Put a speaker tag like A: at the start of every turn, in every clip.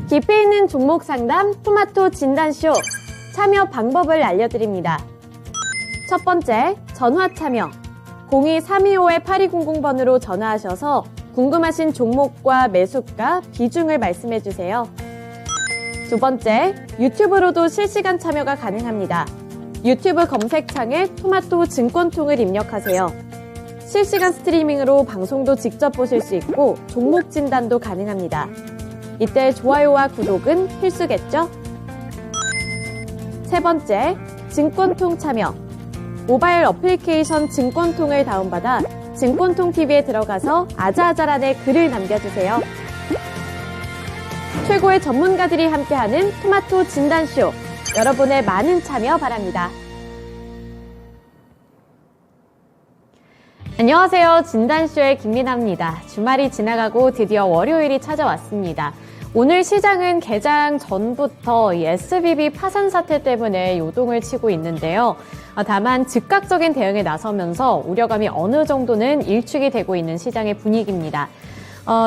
A: 깊이 있는 종목 상담 토마토 진단쇼 참여 방법을 알려드립니다. 첫 번째, 전화 참여. 02-325-8200번으로 전화하셔서 궁금하신 종목과 매수가, 비중을 말씀해주세요. 두 번째, 유튜브로도 실시간 참여가 가능합니다. 유튜브 검색창에 토마토 증권통을 입력하세요. 실시간 스트리밍으로 방송도 직접 보실 수 있고 종목 진단도 가능합니다. 이때 좋아요와 구독은 필수겠죠? 세 번째, 증권통 참여. 모바일 어플리케이션 증권통을 다운받아 증권통 TV에 들어가서 아자아자란에 글을 남겨주세요. 최고의 전문가들이 함께하는 토마토 진단쇼. 여러분의 많은 참여 바랍니다. 안녕하세요. 진단쇼의 김민아입니다. 주말이 지나가고 드디어 월요일이 찾아왔습니다. 오늘 시장은 개장 전부터 이 SBB 파산 사태 때문에 요동을 치고 있는데요. 다만 즉각적인 대응에 나서면서 우려감이 어느 정도는 일축이 되고 있는 시장의 분위기입니다.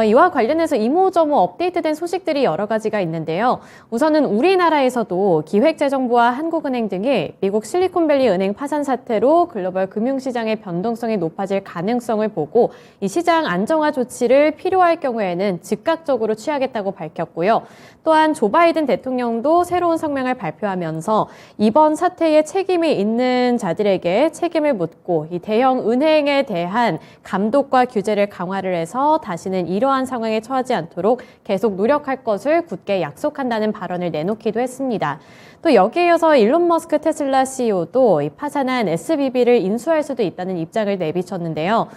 A: 이와 관련해서 이모저모 업데이트된 소식들이 여러 가지가 있는데요. 우선은 우리나라에서도 기획재정부와 한국은행 등이 미국 실리콘밸리 은행 파산 사태로 글로벌 금융시장의 변동성이 높아질 가능성을 보고 이 시장 안정화 조치를 필요할 경우에는 즉각적으로 취하겠다고 밝혔고요. 또한 조 바이든 대통령도 새로운 성명을 발표하면서 이번 사태에 책임이 있는 자들에게 책임을 묻고 이 대형 은행에 대한 감독과 규제를 강화를 해서 다시는 이러한 상황에 처하지 않도록 계속 노력할 것을 굳게 약속한다는 발언을 내놓기도 했습니다. 또 여기에 이어서 일론 머스크 테슬라 CEO도 이 파산한 SBB를 인수할 수도 있다는 입장을 내비쳤는데요.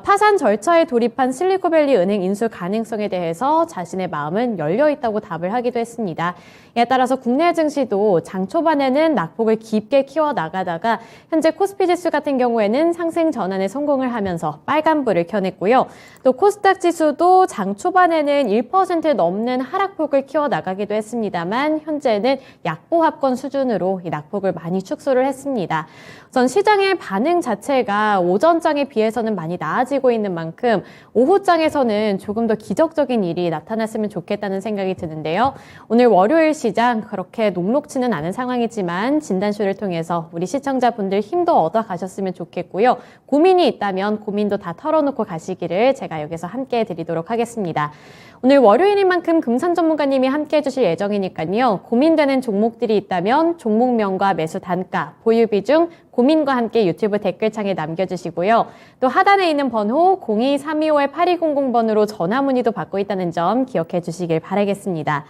A: 파산 절차에 돌입한 실리콘밸리 은행 인수 가능성에 대해서 자신의 마음은 열려 있다고 답을 하기도 했습니다. 이에 따라서 국내 증시도 장 초반에는 낙폭을 깊게 키워나가다가 현재 코스피 지수 같은 경우에는 상승 전환에 성공을 하면서 빨간불을 켜냈고요. 또 코스닥 지수도 장 초반에는 1% 넘는 하락폭을 키워나가기도 했습니다만 현재는 약보합권 수준으로 이 낙폭을 많이 축소를 했습니다. 우선 시장의 반응 자체가 오전장에 비해서는 많이 나아지고 있는 만큼 오후장에서는 조금 더 기적적인 일이 나타났으면 좋겠다는 생각이 드는데요. 오늘 월요일 시장 그렇게 녹록치는 않은 상황이지만 진단쇼를 통해서 우리 시청자분들 힘도 얻어 가셨으면 좋겠고요. 고민이 있다면 고민도 다 털어놓고 가시기를 제가 여기서 함께 해드리도록 하겠습니다. 오늘 월요일인 만큼 금산 전문가님이 함께 해주실 예정이니까요. 고민되는 종목들이 있다면 종목명과 매수 단가, 보유 비중, 고민과 함께 유튜브 댓글창에 남겨주시고요. 또 하단에 있는 번호 02-325-8200번으로 전화 문의도 받고 있다는 점 기억해 주시길 바라겠습니다.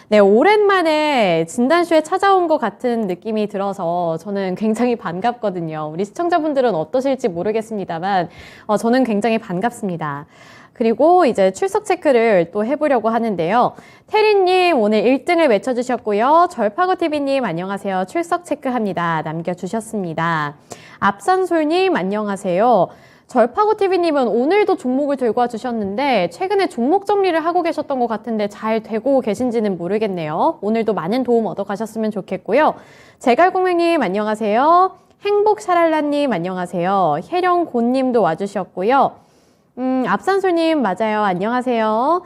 A: 네, 오랜만에 진단쇼에 찾아온 것 같은 느낌이 들어서 저는 굉장히 반갑거든요. 우리 시청자분들은 어떠실지 모르겠습니다만 저는 굉장히 반갑습니다. 그리고 이제 출석 체크를 또 해보려고 하는데요. 태리님 오늘 1등을 외쳐주셨고요. 절파고TV님 안녕하세요. 출석 체크합니다. 남겨주셨습니다. 앞산솔님 안녕하세요. 절파고TV님은 오늘도 종목을 들고 와주셨는데 최근에 종목 정리를 하고 계셨던 것 같은데 잘 되고 계신지는 모르겠네요. 오늘도 많은 도움 얻어가셨으면 좋겠고요. 제갈공명님 안녕하세요. 행복샤랄라님 안녕하세요. 혜령곤님도 와주셨고요. 앞산솔님 맞아요. 안녕하세요.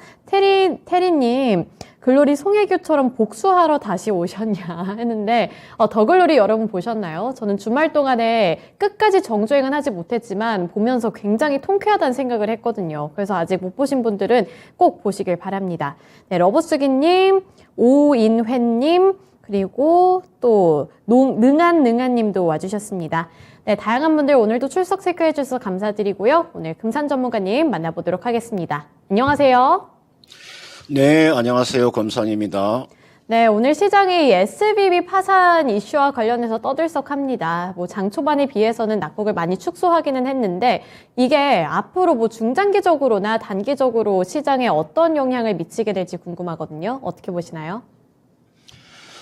A: 태리님 글로리 송혜교처럼 복수하러 다시 오셨냐 했는데 더글로리 여러분 보셨나요? 저는 주말 동안에 끝까지 정주행은 하지 못했지만 보면서 굉장히 통쾌하다는 생각을 했거든요. 그래서 아직 못 보신 분들은 꼭 보시길 바랍니다. 네, 러버스기님, 오인회님 그리고 또 능한님도 와주셨습니다. 네, 다양한 분들 오늘도 출석 체크해 주셔서 감사드리고요. 오늘 금산 전문가님 만나보도록 하겠습니다. 안녕하세요.
B: 네, 안녕하세요. 금산입니다.
A: 네, 오늘 시장이 SBB 파산 이슈와 관련해서 떠들썩합니다. 장 초반에 비해서는 낙폭을 많이 축소하기는 했는데 이게 앞으로 중장기적으로나 단기적으로 시장에 어떤 영향을 미치게 될지 궁금하거든요. 어떻게 보시나요?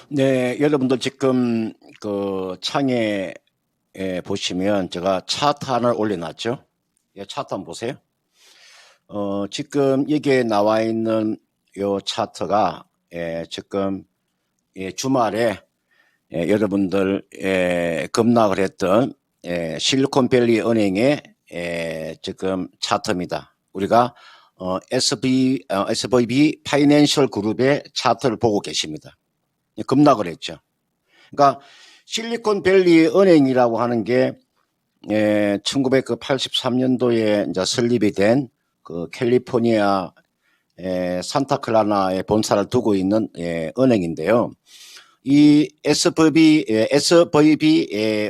B: 네, 여러분들 지금 그 창에 보시면 제가 차트 하나를 올려놨죠. 예, 차트 한번 보세요. 지금 여기에 나와 있는 요 차트가 지금 주말에 여러분들 급락을 했던 실리콘밸리 은행의 지금 차트입니다. 우리가 SVB 파이낸셜 그룹의 차트를 보고 계십니다. 급락을 했죠. 그러니까 실리콘밸리 은행이라고 하는 게 1983년도에 이제 설립이 된 그 캘리포니아 산타클라라에 본사를 두고 있는 은행인데요. 이 SVB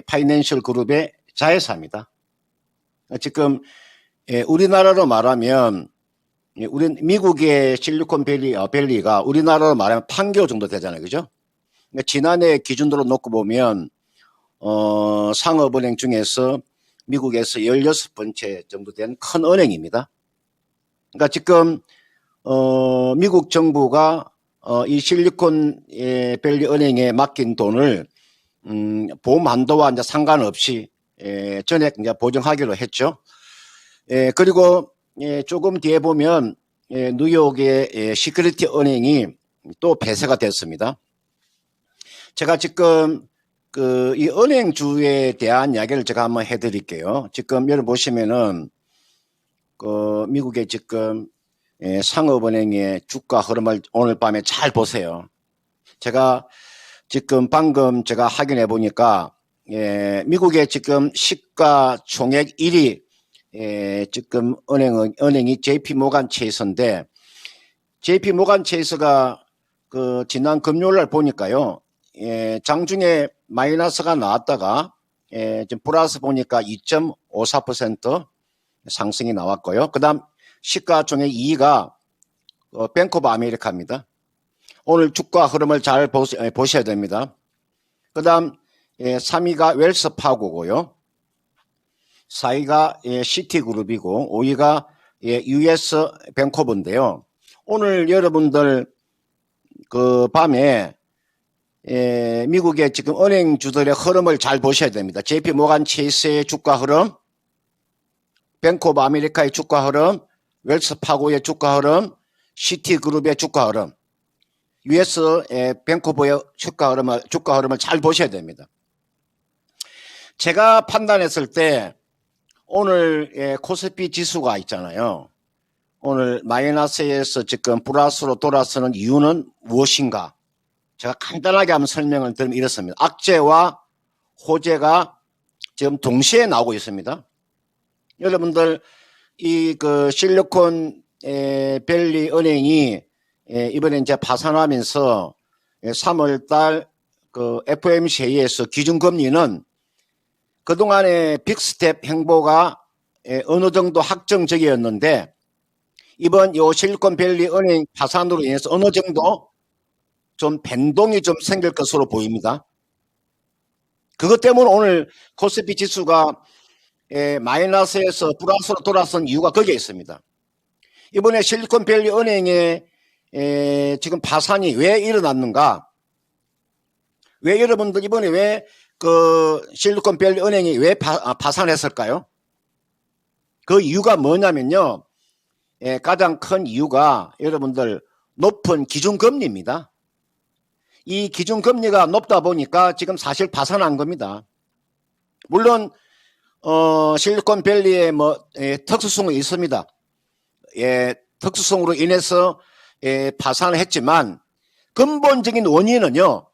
B: 파이낸셜 그룹의 자회사입니다. 지금 우리나라로 말하면 우리 미국의 실리콘밸리가 우리나라로 말하면 판교 정도 되잖아요, 그죠? 그러니까 지난해 기준으로 놓고 보면 상업은행 중에서 미국에서 16번째 정도 된 큰 은행입니다. 그러니까 지금 미국 정부가 이 실리콘밸리 은행에 맡긴 돈을 보험 한도와 이제 상관없이 전액 이제 보증하기로 했죠. 그리고 조금 뒤에 보면 뉴욕의 시큐리티 은행이 또 폐쇄가 됐습니다. 제가 지금 이 은행주에 대한 이야기를 제가 한번 해드릴게요. 지금 여러분 보시면은 미국의 지금 상업은행의 주가 흐름을 오늘 밤에 잘 보세요. 제가 지금 방금 제가 확인해 보니까 미국의 지금 시가 총액 1위 지금 은행이 JP 모간 체이스인데 JP 모간 체이스가 그 지난 금요일 날 보니까요. 장중에 마이너스가 나왔다가 지금 플러스 보니까 2.54% 상승이 나왔고요. 그다음 시가총액 2위가 뱅크 오브 아메리카입니다. 오늘 주가 흐름을 잘 보셔야 됩니다. 그다음 3위가 웰스파고고요. 4위가 시티그룹이고 5위가 US 뱅크오브인데요. 오늘 여러분들 그 밤에 미국의 지금 은행주들의 흐름을 잘 보셔야 됩니다. JP 모간 체이스의 주가 흐름, 뱅크 오브 아메리카의 주가 흐름, 웰스파고의 주가 흐름, 시티그룹의 주가 흐름, US 뱅크 오브의 주가 흐름을 잘 보셔야 됩니다. 제가 판단했을 때 오늘 코스피 지수가 있잖아요. 오늘 마이너스에서 지금 플러스로 돌아서는 이유는 무엇인가? 제가 간단하게 한번 설명을 드리면 이렇습니다. 악재와 호재가 지금 동시에 나오고 있습니다. 여러분들 이 그 실리콘밸리 은행이 이번에 이제 파산하면서 3월달 그 FOMC 회의에서 기준금리는 그동안의 빅스텝 행보가 어느 정도 확정적이었는데 이번 요 실리콘밸리 은행 파산으로 인해서 어느 정도 좀 변동이 좀 생길 것으로 보입니다. 그것 때문에 오늘 코스피 지수가 마이너스에서 플러스로 돌아선 이유가 거기에 있습니다. 이번에 실리콘밸리 은행의 지금 파산이 왜 일어났는가? 왜 여러분들 이번에 왜 그 실리콘밸리 은행이 왜 파산했을까요? 그 이유가 뭐냐면요. 가장 큰 이유가 여러분들 높은 기준금리입니다. 이 기준금리가 높다 보니까 지금 사실 파산한 겁니다. 물론 실리콘밸리의 특수성이 있습니다. 특수성으로 인해서 파산을 했지만 근본적인 원인은요.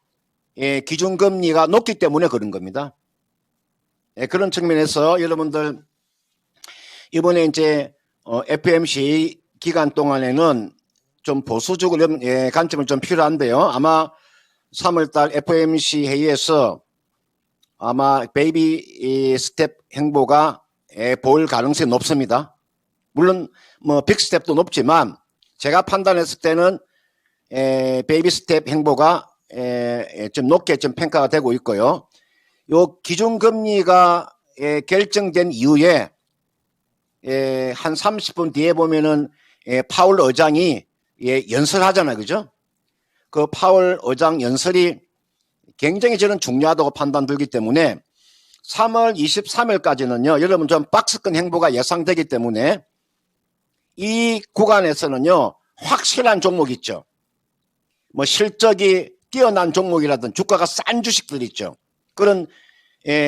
B: 기준금리가 높기 때문에 그런 겁니다. 그런 측면에서 여러분들 이번에 이제 FOMC 기간 동안에는 좀 보수적으로 관점을 좀 필요한데요. 아마 3월달 FOMC 회의에서 아마 베이비 스텝 행보가 보일 가능성이 높습니다. 물론 빅 스텝도 높지만 제가 판단했을 때는 베이비 스텝 행보가 좀 높게 좀 평가가 되고 있고요. 요 기준금리가 결정된 이후에 한 30분 뒤에 보면은 파월 의장이 연설하잖아요, 그죠? 그 파월 의장 연설이 굉장히 저는 중요하다고 판단 들기 때문에 3월 23일까지는요, 여러분 좀 박스권 행보가 예상되기 때문에 이 구간에서는요, 확실한 종목 있죠. 실적이 뛰어난 종목이라든 주가가 싼 주식들 있죠. 그런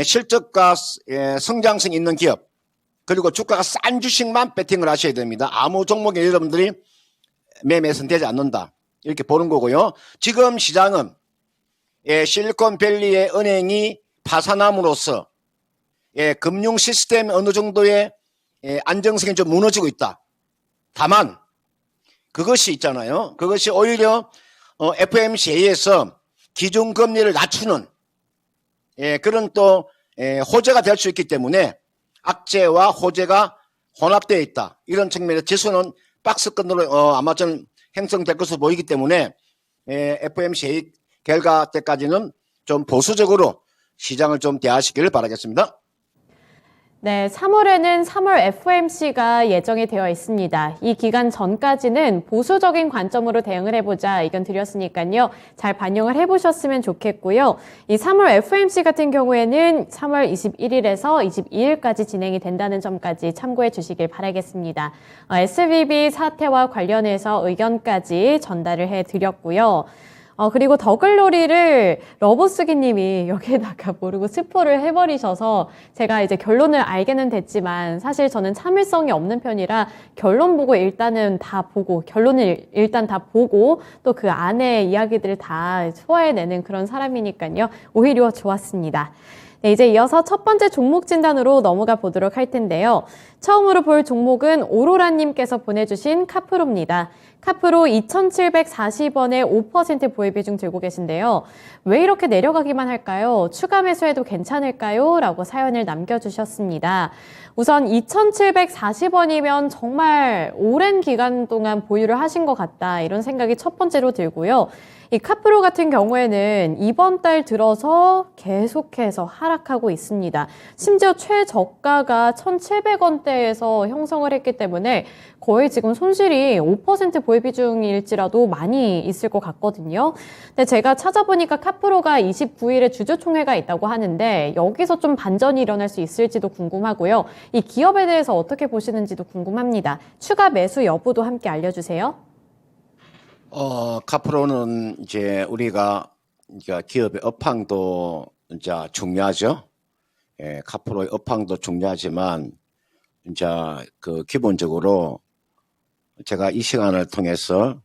B: 실적과 성장성 있는 기업, 그리고 주가가 싼 주식만 배팅을 하셔야 됩니다. 아무 종목에 여러분들이 매매해서는 되지 않는다. 이렇게 보는 거고요. 지금 시장은 실리콘밸리의 은행이 파산함으로써 금융 시스템 어느 정도의 안정성이 좀 무너지고 있다. 다만 그것이 있잖아요. 그것이 오히려 FMC에서 기준금리를 낮추는 그런 또 호재가 될 수 있기 때문에 악재와 호재가 혼합되어 있다. 이런 측면에서 지수는 박스권으로 아마 좀 형성될 것으로 보이기 때문에 FMC 결과 때까지는 좀 보수적으로 시장을 좀 대하시기를 바라겠습니다.
A: 네, 3월에는 3월 FOMC가 예정이 되어 있습니다. 이 기간 전까지는 보수적인 관점으로 대응을 해보자 의견 드렸으니까요. 잘 반영을 해보셨으면 좋겠고요. 이 3월 FOMC 같은 경우에는 3월 21일에서 22일까지 진행이 된다는 점까지 참고해 주시길 바라겠습니다. SVB 사태와 관련해서 의견까지 전달을 해드렸고요. 그리고 더글로리를 러버스기님이 여기에다가 모르고 스포를 해버리셔서 제가 이제 결론을 알게는 됐지만 사실 저는 참을성이 없는 편이라 결론 보고 일단은 다 보고 결론을 일단 다 보고 또 그 안에 이야기들을 다 소화해내는 그런 사람이니까요. 오히려 좋았습니다. 네, 이제 이어서 첫 번째 종목 진단으로 넘어가 보도록 할 텐데요. 처음으로 볼 종목은 오로라님께서 보내주신 카프로입니다. 카프로 2,740원에 5% 보유 비중 들고 계신데요. 왜 이렇게 내려가기만 할까요? 추가 매수해도 괜찮을까요? 라고 사연을 남겨주셨습니다. 우선 2,740원이면 정말 오랜 기간 동안 보유를 하신 것 같다. 이런 생각이 첫 번째로 들고요. 이 카프로 같은 경우에는 이번 달 들어서 계속해서 하락하고 있습니다. 심지어 최저가가 1,700원대에서 형성을 했기 때문에 거의 지금 손실이 5% 보유 비중일지라도 많이 있을 것 같거든요. 근데 제가 찾아보니까 카프로가 29일에 주주총회가 있다고 하는데 여기서 좀 반전이 일어날 수 있을지도 궁금하고요. 이 기업에 대해서 어떻게 보시는지도 궁금합니다. 추가 매수 여부도 함께 알려주세요.
B: 카프로는 이제 우리가 기업의 업황도 이제 중요하죠. 카프로의 업황도 중요하지만 이제 기본적으로 제가 이 시간을 통해서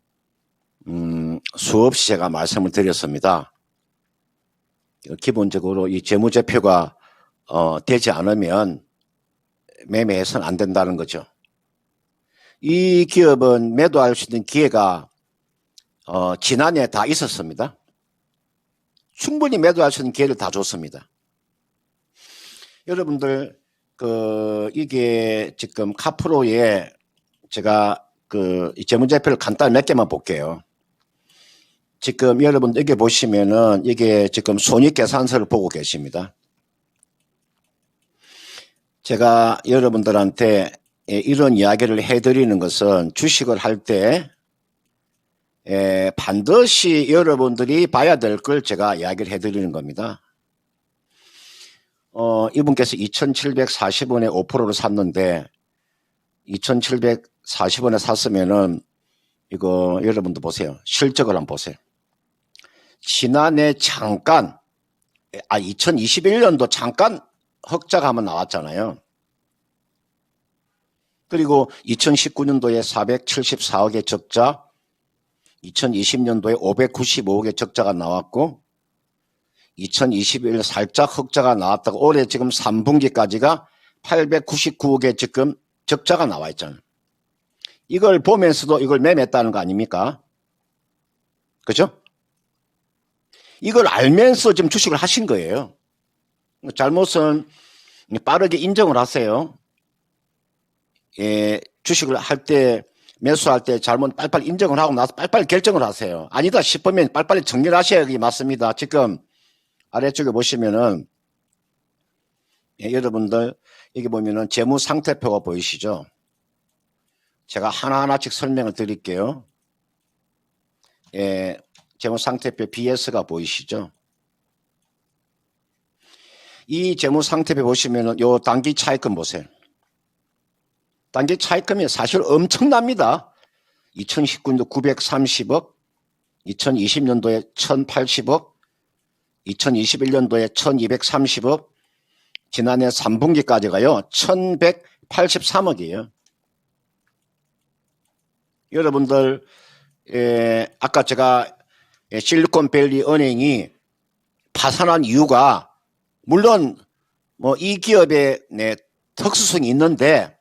B: 수없이 제가 말씀을 드렸습니다. 기본적으로 이 재무제표가 되지 않으면 매매해서는 안 된다는 거죠. 이 기업은 매도할 수 있는 기회가 지난해 다 있었습니다. 충분히 매도할 수 있는 기회를 다 줬습니다. 여러분들 이게 지금 카프로에 제가 이 재무제표를 간단히 몇 개만 볼게요. 지금 여러분들 여기 보시면은 이게 지금 손익계산서를 보고 계십니다. 제가 여러분들한테 이런 이야기를 해드리는 것은 주식을 할 때 반드시 여러분들이 봐야 될 걸 제가 이야기를 해드리는 겁니다. 이분께서 2,740원에 5%를 샀는데 2,740원에 샀으면은 이거 여러분도 보세요. 실적을 한번 보세요. 지난해 잠깐 2021년도 잠깐 흑자가 한번 나왔잖아요. 그리고 2019년도에 474억의 적자, 2020년도에 595억의 적자가 나왔고 2021년 살짝 흑자가 나왔다고 올해 지금 3분기까지가 899억의 지금 적자가 나와 있잖아요. 이걸 보면서도 이걸 매매했다는 거 아닙니까? 그죠? 이걸 알면서 지금 주식을 하신 거예요. 잘못은 빠르게 인정을 하세요. 주식을 할 때 매수할 때 잘못 빨리빨리 인정을 하고 나서 빨리빨리 결정을 하세요. 아니다 싶으면 빨리빨리 정리를 하셔야 맞습니다. 지금 아래쪽에 보시면은 여러분들 여기 보면은 재무 상태표가 보이시죠? 제가 하나하나씩 설명을 드릴게요. 재무 상태표 BS가 보이시죠? 이 재무 상태표 보시면은 요 단기 차익금 보세요. 단기 차익금이 사실 엄청납니다. 2019년도 930억, 2020년도에 1080억, 2021년도에 1230억, 지난해 3분기까지가요 83억이에요. 여러분들 아까 제가 실리콘밸리 은행이 파산한 이유가 물론 뭐 이 기업의 특수성이 있는데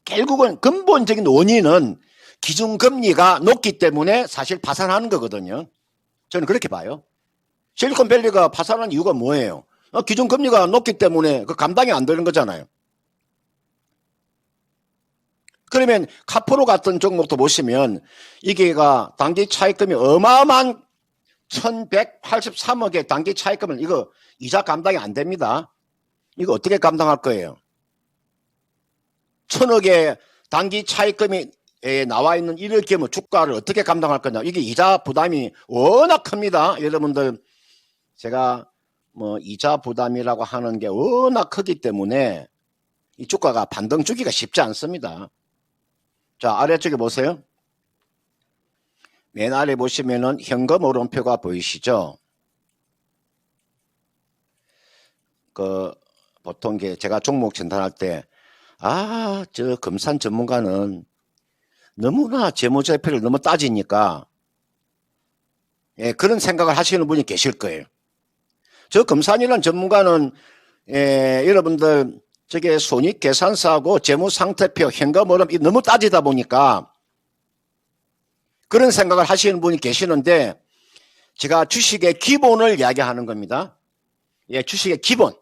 B: 결국은 근본적인 원인은 기준금리가 높기 때문에 사실 파산하는 거거든요. 저는 그렇게 봐요. 실리콘밸리가 파산한 이유가 뭐예요? 기준금리가 높기 때문에 그 감당이 안 되는 거잖아요. 그러면 카프로 같은 종목도 보시면 이게가 단기 차익금이 어마어마한 1183억의 단기 차익금을 이거 이자 감당이 안 됩니다. 이거 어떻게 감당할 거예요? 1000억의 단기 차익금이 나와 있는 이럴 경우 주가를 어떻게 감당할 거냐. 이게 이자 부담이 워낙 큽니다. 여러분들 제가 뭐 이자 부담이라고 하는 게 워낙 크기 때문에 이 주가가 반등 주기가 쉽지 않습니다. 자, 아래쪽에 보세요. 맨 아래 보시면은 현금 오름표가 보이시죠? 보통 제가 종목 진단할 때, 저 금산 전문가는 너무나 재무제표를 너무 따지니까, 그런 생각을 하시는 분이 계실 거예요. 저 금산이라는 전문가는, 여러분들, 저게 손익계산서하고 재무상태표, 현금 오름 너무 따지다 보니까 그런 생각을 하시는 분이 계시는데 제가 주식의 기본을 이야기하는 겁니다. 주식의 기본.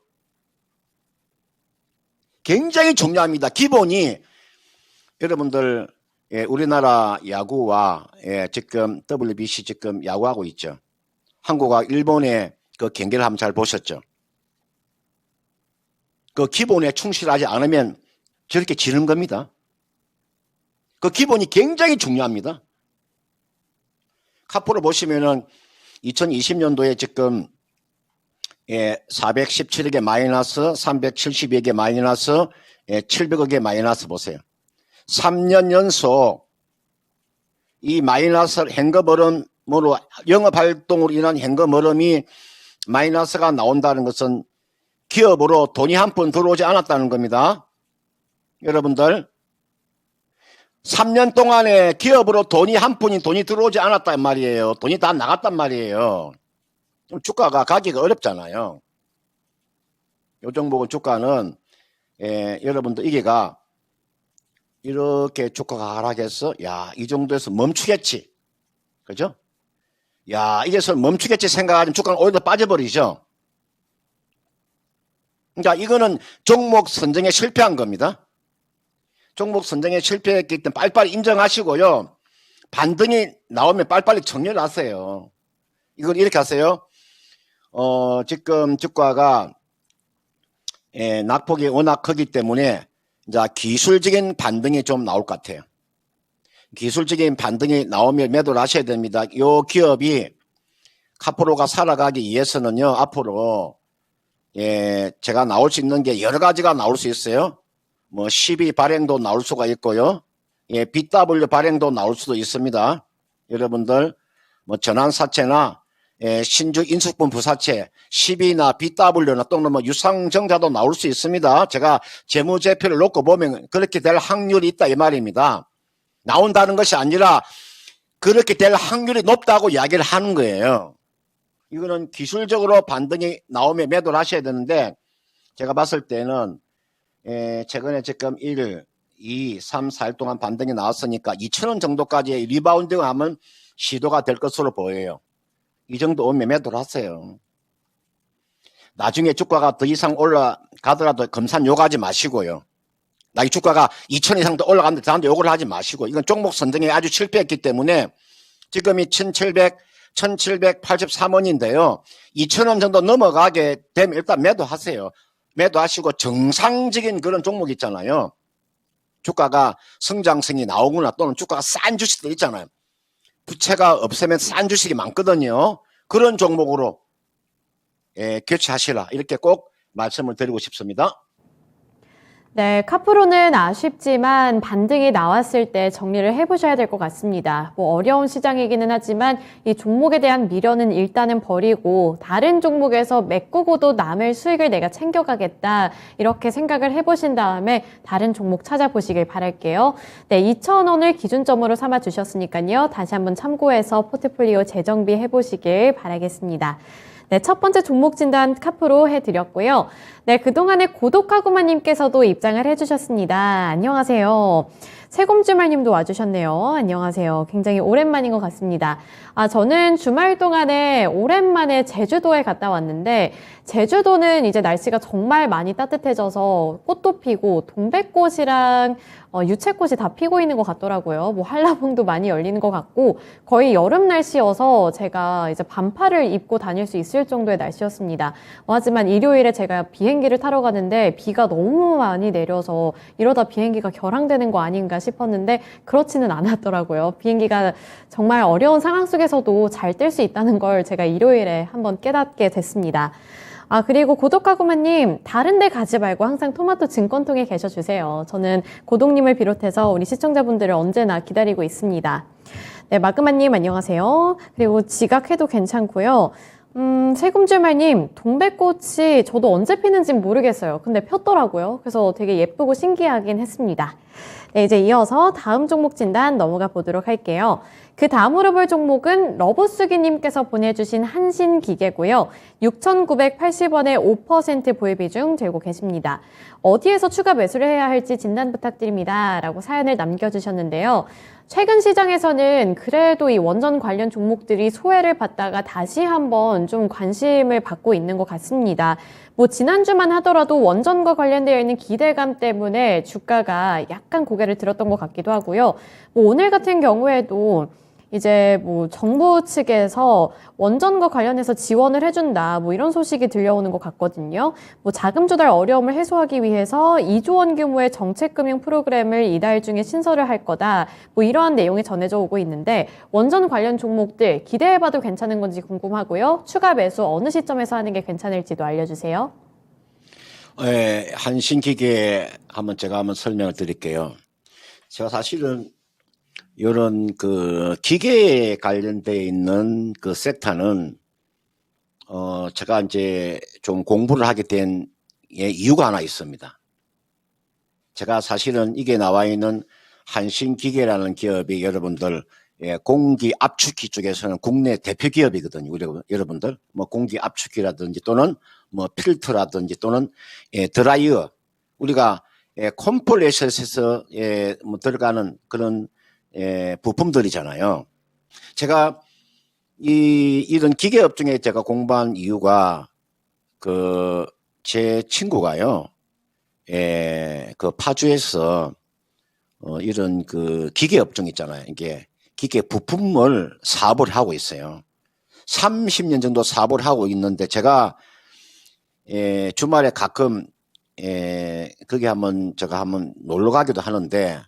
B: 굉장히 중요합니다. 기본이 여러분들 우리나라 야구와 지금 WBC 지금 야구하고 있죠. 한국과 일본의 그 경기를 한번 잘 보셨죠. 그 기본에 충실하지 않으면 저렇게 지는 겁니다. 그 기본이 굉장히 중요합니다. 카프로 보시면은 2020년도에 지금 417억의 마이너스, 372억의 마이너스, 700억의 마이너스 보세요. 3년 연속 이 마이너스 현금 흐름으로 영업활동으로 인한 현금 흐름이 마이너스가 나온다는 것은 기업으로 돈이 한 푼 들어오지 않았다는 겁니다. 여러분들 3년 동안에 기업으로 돈이 한 푼이 돈이 들어오지 않았단 말이에요. 돈이 다 나갔단 말이에요. 주가가 가기가 어렵잖아요. 요 종목은 주가는 여러분들 이게가 이렇게 주가가 하락해서 이 정도에서 멈추겠지. 그죠? 이게서 멈추겠지 생각하면 주가는 오히려 빠져버리죠. 그러니까 이거는 종목 선정에 실패한 겁니다. 종목 선정에 실패했기 때문에 빨리빨리 인정하시고요. 반등이 나오면 빨리빨리 정렬하세요. 이건 이렇게 하세요. 지금 주가가 낙폭이 워낙 크기 때문에 이제 기술적인 반등이 좀 나올 것 같아요. 기술적인 반등이 나오면 매도를 하셔야 됩니다. 이 기업이 카프로가 살아가기 위해서는요. 앞으로 제가 나올 수 있는 게 여러 가지가 나올 수 있어요. 뭐 12 발행도 나올 수가 있고요. BW 발행도 나올 수도 있습니다. 여러분들 뭐 전환사채나 신주 인수분 부사채 12나 BW나 또는 뭐 유상증자도 나올 수 있습니다. 제가 재무제표를 놓고 보면 그렇게 될 확률이 있다 이 말입니다. 나온다는 것이 아니라 그렇게 될 확률이 높다고 이야기를 하는 거예요. 이거는 기술적으로 반등이 나오면 매도를 하셔야 되는데 제가 봤을 때는 최근에 지금 1, 2, 3, 4일 동안 반등이 나왔으니까 2,000원 정도까지 리바운딩 하면 시도가 될 것으로 보여요. 이 정도 오면 매도를 하세요. 나중에 주가가 더 이상 올라가더라도 금산 욕하지 마시고요. 나 이 주가가 2,000 이상 더 올라갔는데 저한테 욕을 하지 마시고 이건 종목 선정에 아주 실패했기 때문에 지금이 1783원인데요. 2,000원 정도 넘어가게 되면 일단 매도하세요. 매도하시고 정상적인 그런 종목 있잖아요. 주가가 성장성이 나오거나 또는 주가가 싼 주식들 있잖아요. 부채가 없으면 싼 주식이 많거든요. 그런 종목으로 교체하시라 이렇게 꼭 말씀을 드리고 싶습니다.
A: 네, 카프로는 아쉽지만 반등이 나왔을 때 정리를 해보셔야 될 것 같습니다. 뭐 어려운 시장이기는 하지만 이 종목에 대한 미련은 일단은 버리고 다른 종목에서 메꾸고도 남을 수익을 내가 챙겨가겠다 이렇게 생각을 해보신 다음에 다른 종목 찾아보시길 바랄게요. 네, 2,000원을 기준점으로 삼아 주셨으니까요. 다시 한번 참고해서 포트폴리오 재정비 해보시길 바라겠습니다. 네, 첫 번째 종목 진단 카프로 해드렸고요. 네, 그동안에 고독하구마님께서도 입장을 해주셨습니다. 안녕하세요. 세곰주말님도 와주셨네요. 안녕하세요. 굉장히 오랜만인 것 같습니다. 저는 주말 동안에 오랜만에 제주도에 갔다 왔는데 제주도는 이제 날씨가 정말 많이 따뜻해져서 꽃도 피고 동백꽃이랑 유채꽃이 다 피고 있는 것 같더라고요. 뭐 한라봉도 많이 열리는 것 같고 거의 여름 날씨여서 제가 이제 반팔을 입고 다닐 수 있을 정도의 날씨였습니다. 하지만 일요일에 제가 비행기를 타러 가는데 비가 너무 많이 내려서 이러다 비행기가 결항되는 거 아닌가 싶었는데 그렇지는 않았더라고요. 비행기가 정말 어려운 상황 속에서도 잘 뜰 수 있다는 걸 제가 일요일에 한번 깨닫게 됐습니다. 그리고 고독하구마님, 다른 데 가지 말고 항상 토마토 증권통에 계셔주세요. 저는 고독님을 비롯해서 우리 시청자분들을 언제나 기다리고 있습니다. 네, 마그마님 안녕하세요. 그리고 지각해도 괜찮고요. 세금주말님, 동백꽃이 저도 언제 피는지 모르겠어요. 근데 폈더라고요. 그래서 되게 예쁘고 신기하긴 했습니다. 네, 이제 이어서 다음 종목 진단 넘어가 보도록 할게요. 그 다음으로 볼 종목은 러브수기님께서 보내주신 한신기계고요. 6,980원에 5% 보유 비중 들고 계십니다. 어디에서 추가 매수를 해야 할지 진단 부탁드립니다. 라고 사연을 남겨주셨는데요. 최근 시장에서는 그래도 이 원전 관련 종목들이 소외를 받다가 다시 한번 좀 관심을 받고 있는 것 같습니다. 뭐 지난주만 하더라도 원전과 관련되어 있는 기대감 때문에 주가가 약간 고개를 들었던 것 같기도 하고요. 뭐 오늘 같은 경우에도 이제 뭐 정부 측에서 원전과 관련해서 지원을 해준다 뭐 이런 소식이 들려오는 것 같거든요. 뭐 자금 조달 어려움을 해소하기 위해서 2조 원 규모의 정책금융 프로그램을 이달 중에 신설을 할 거다. 뭐 이러한 내용이 전해져 오고 있는데 원전 관련 종목들 기대해봐도 괜찮은 건지 궁금하고요. 추가 매수 어느 시점에서 하는 게 괜찮을지도 알려주세요.
B: 한신기계 제가 한번 설명을 드릴게요. 제가 사실은 이런 그 기계에 관련되어 있는 그 섹터는 제가 이제 좀 공부를 하게 된 이유가 하나 있습니다. 제가 사실은 이게 나와 있는 한신기계라는 기업이 여러분들 공기 압축기 쪽에서는 국내 대표 기업이거든요. 여러분들 뭐 공기 압축기라든지 또는 뭐 필터라든지 또는 드라이어 우리가 컴프레셔에서 뭐 들어가는 그런 부품들이잖아요. 제가 이런 기계업 중에 제가 공부한 이유가 제 친구가요, 그 파주에서 이런 그 기계업 중 있잖아요. 이게 기계 부품을 사업을 하고 있어요. 30년 정도 사업을 하고 있는데 제가 주말에 가끔 거기 제가 한번 놀러 가기도 하는데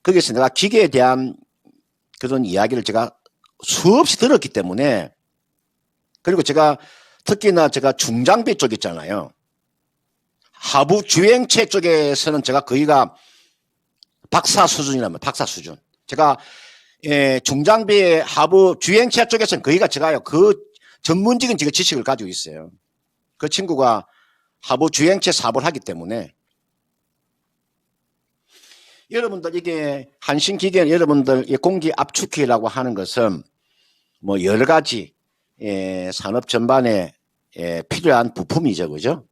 B: 거기서 내가 기계에 대한 그런 이야기를 제가 수없이 들었기 때문에 그리고 제가 특히나 제가 중장비 쪽 있잖아요. 하부 주행체 쪽에서는 제가 거기가 박사 수준이라면 박사 수준. 제가 중장비의 하부 주행체 쪽에서는 거기가 제가요 그 전문적인 제가 지식을 가지고 있어요. 그 친구가 하부 주행체 사업을 하기 때문에 여러분들 이게 한신기계는 여러분들 공기 압축기라고 하는 것은 뭐 여러 가지 산업 전반에 필요한 부품이죠, 그죠?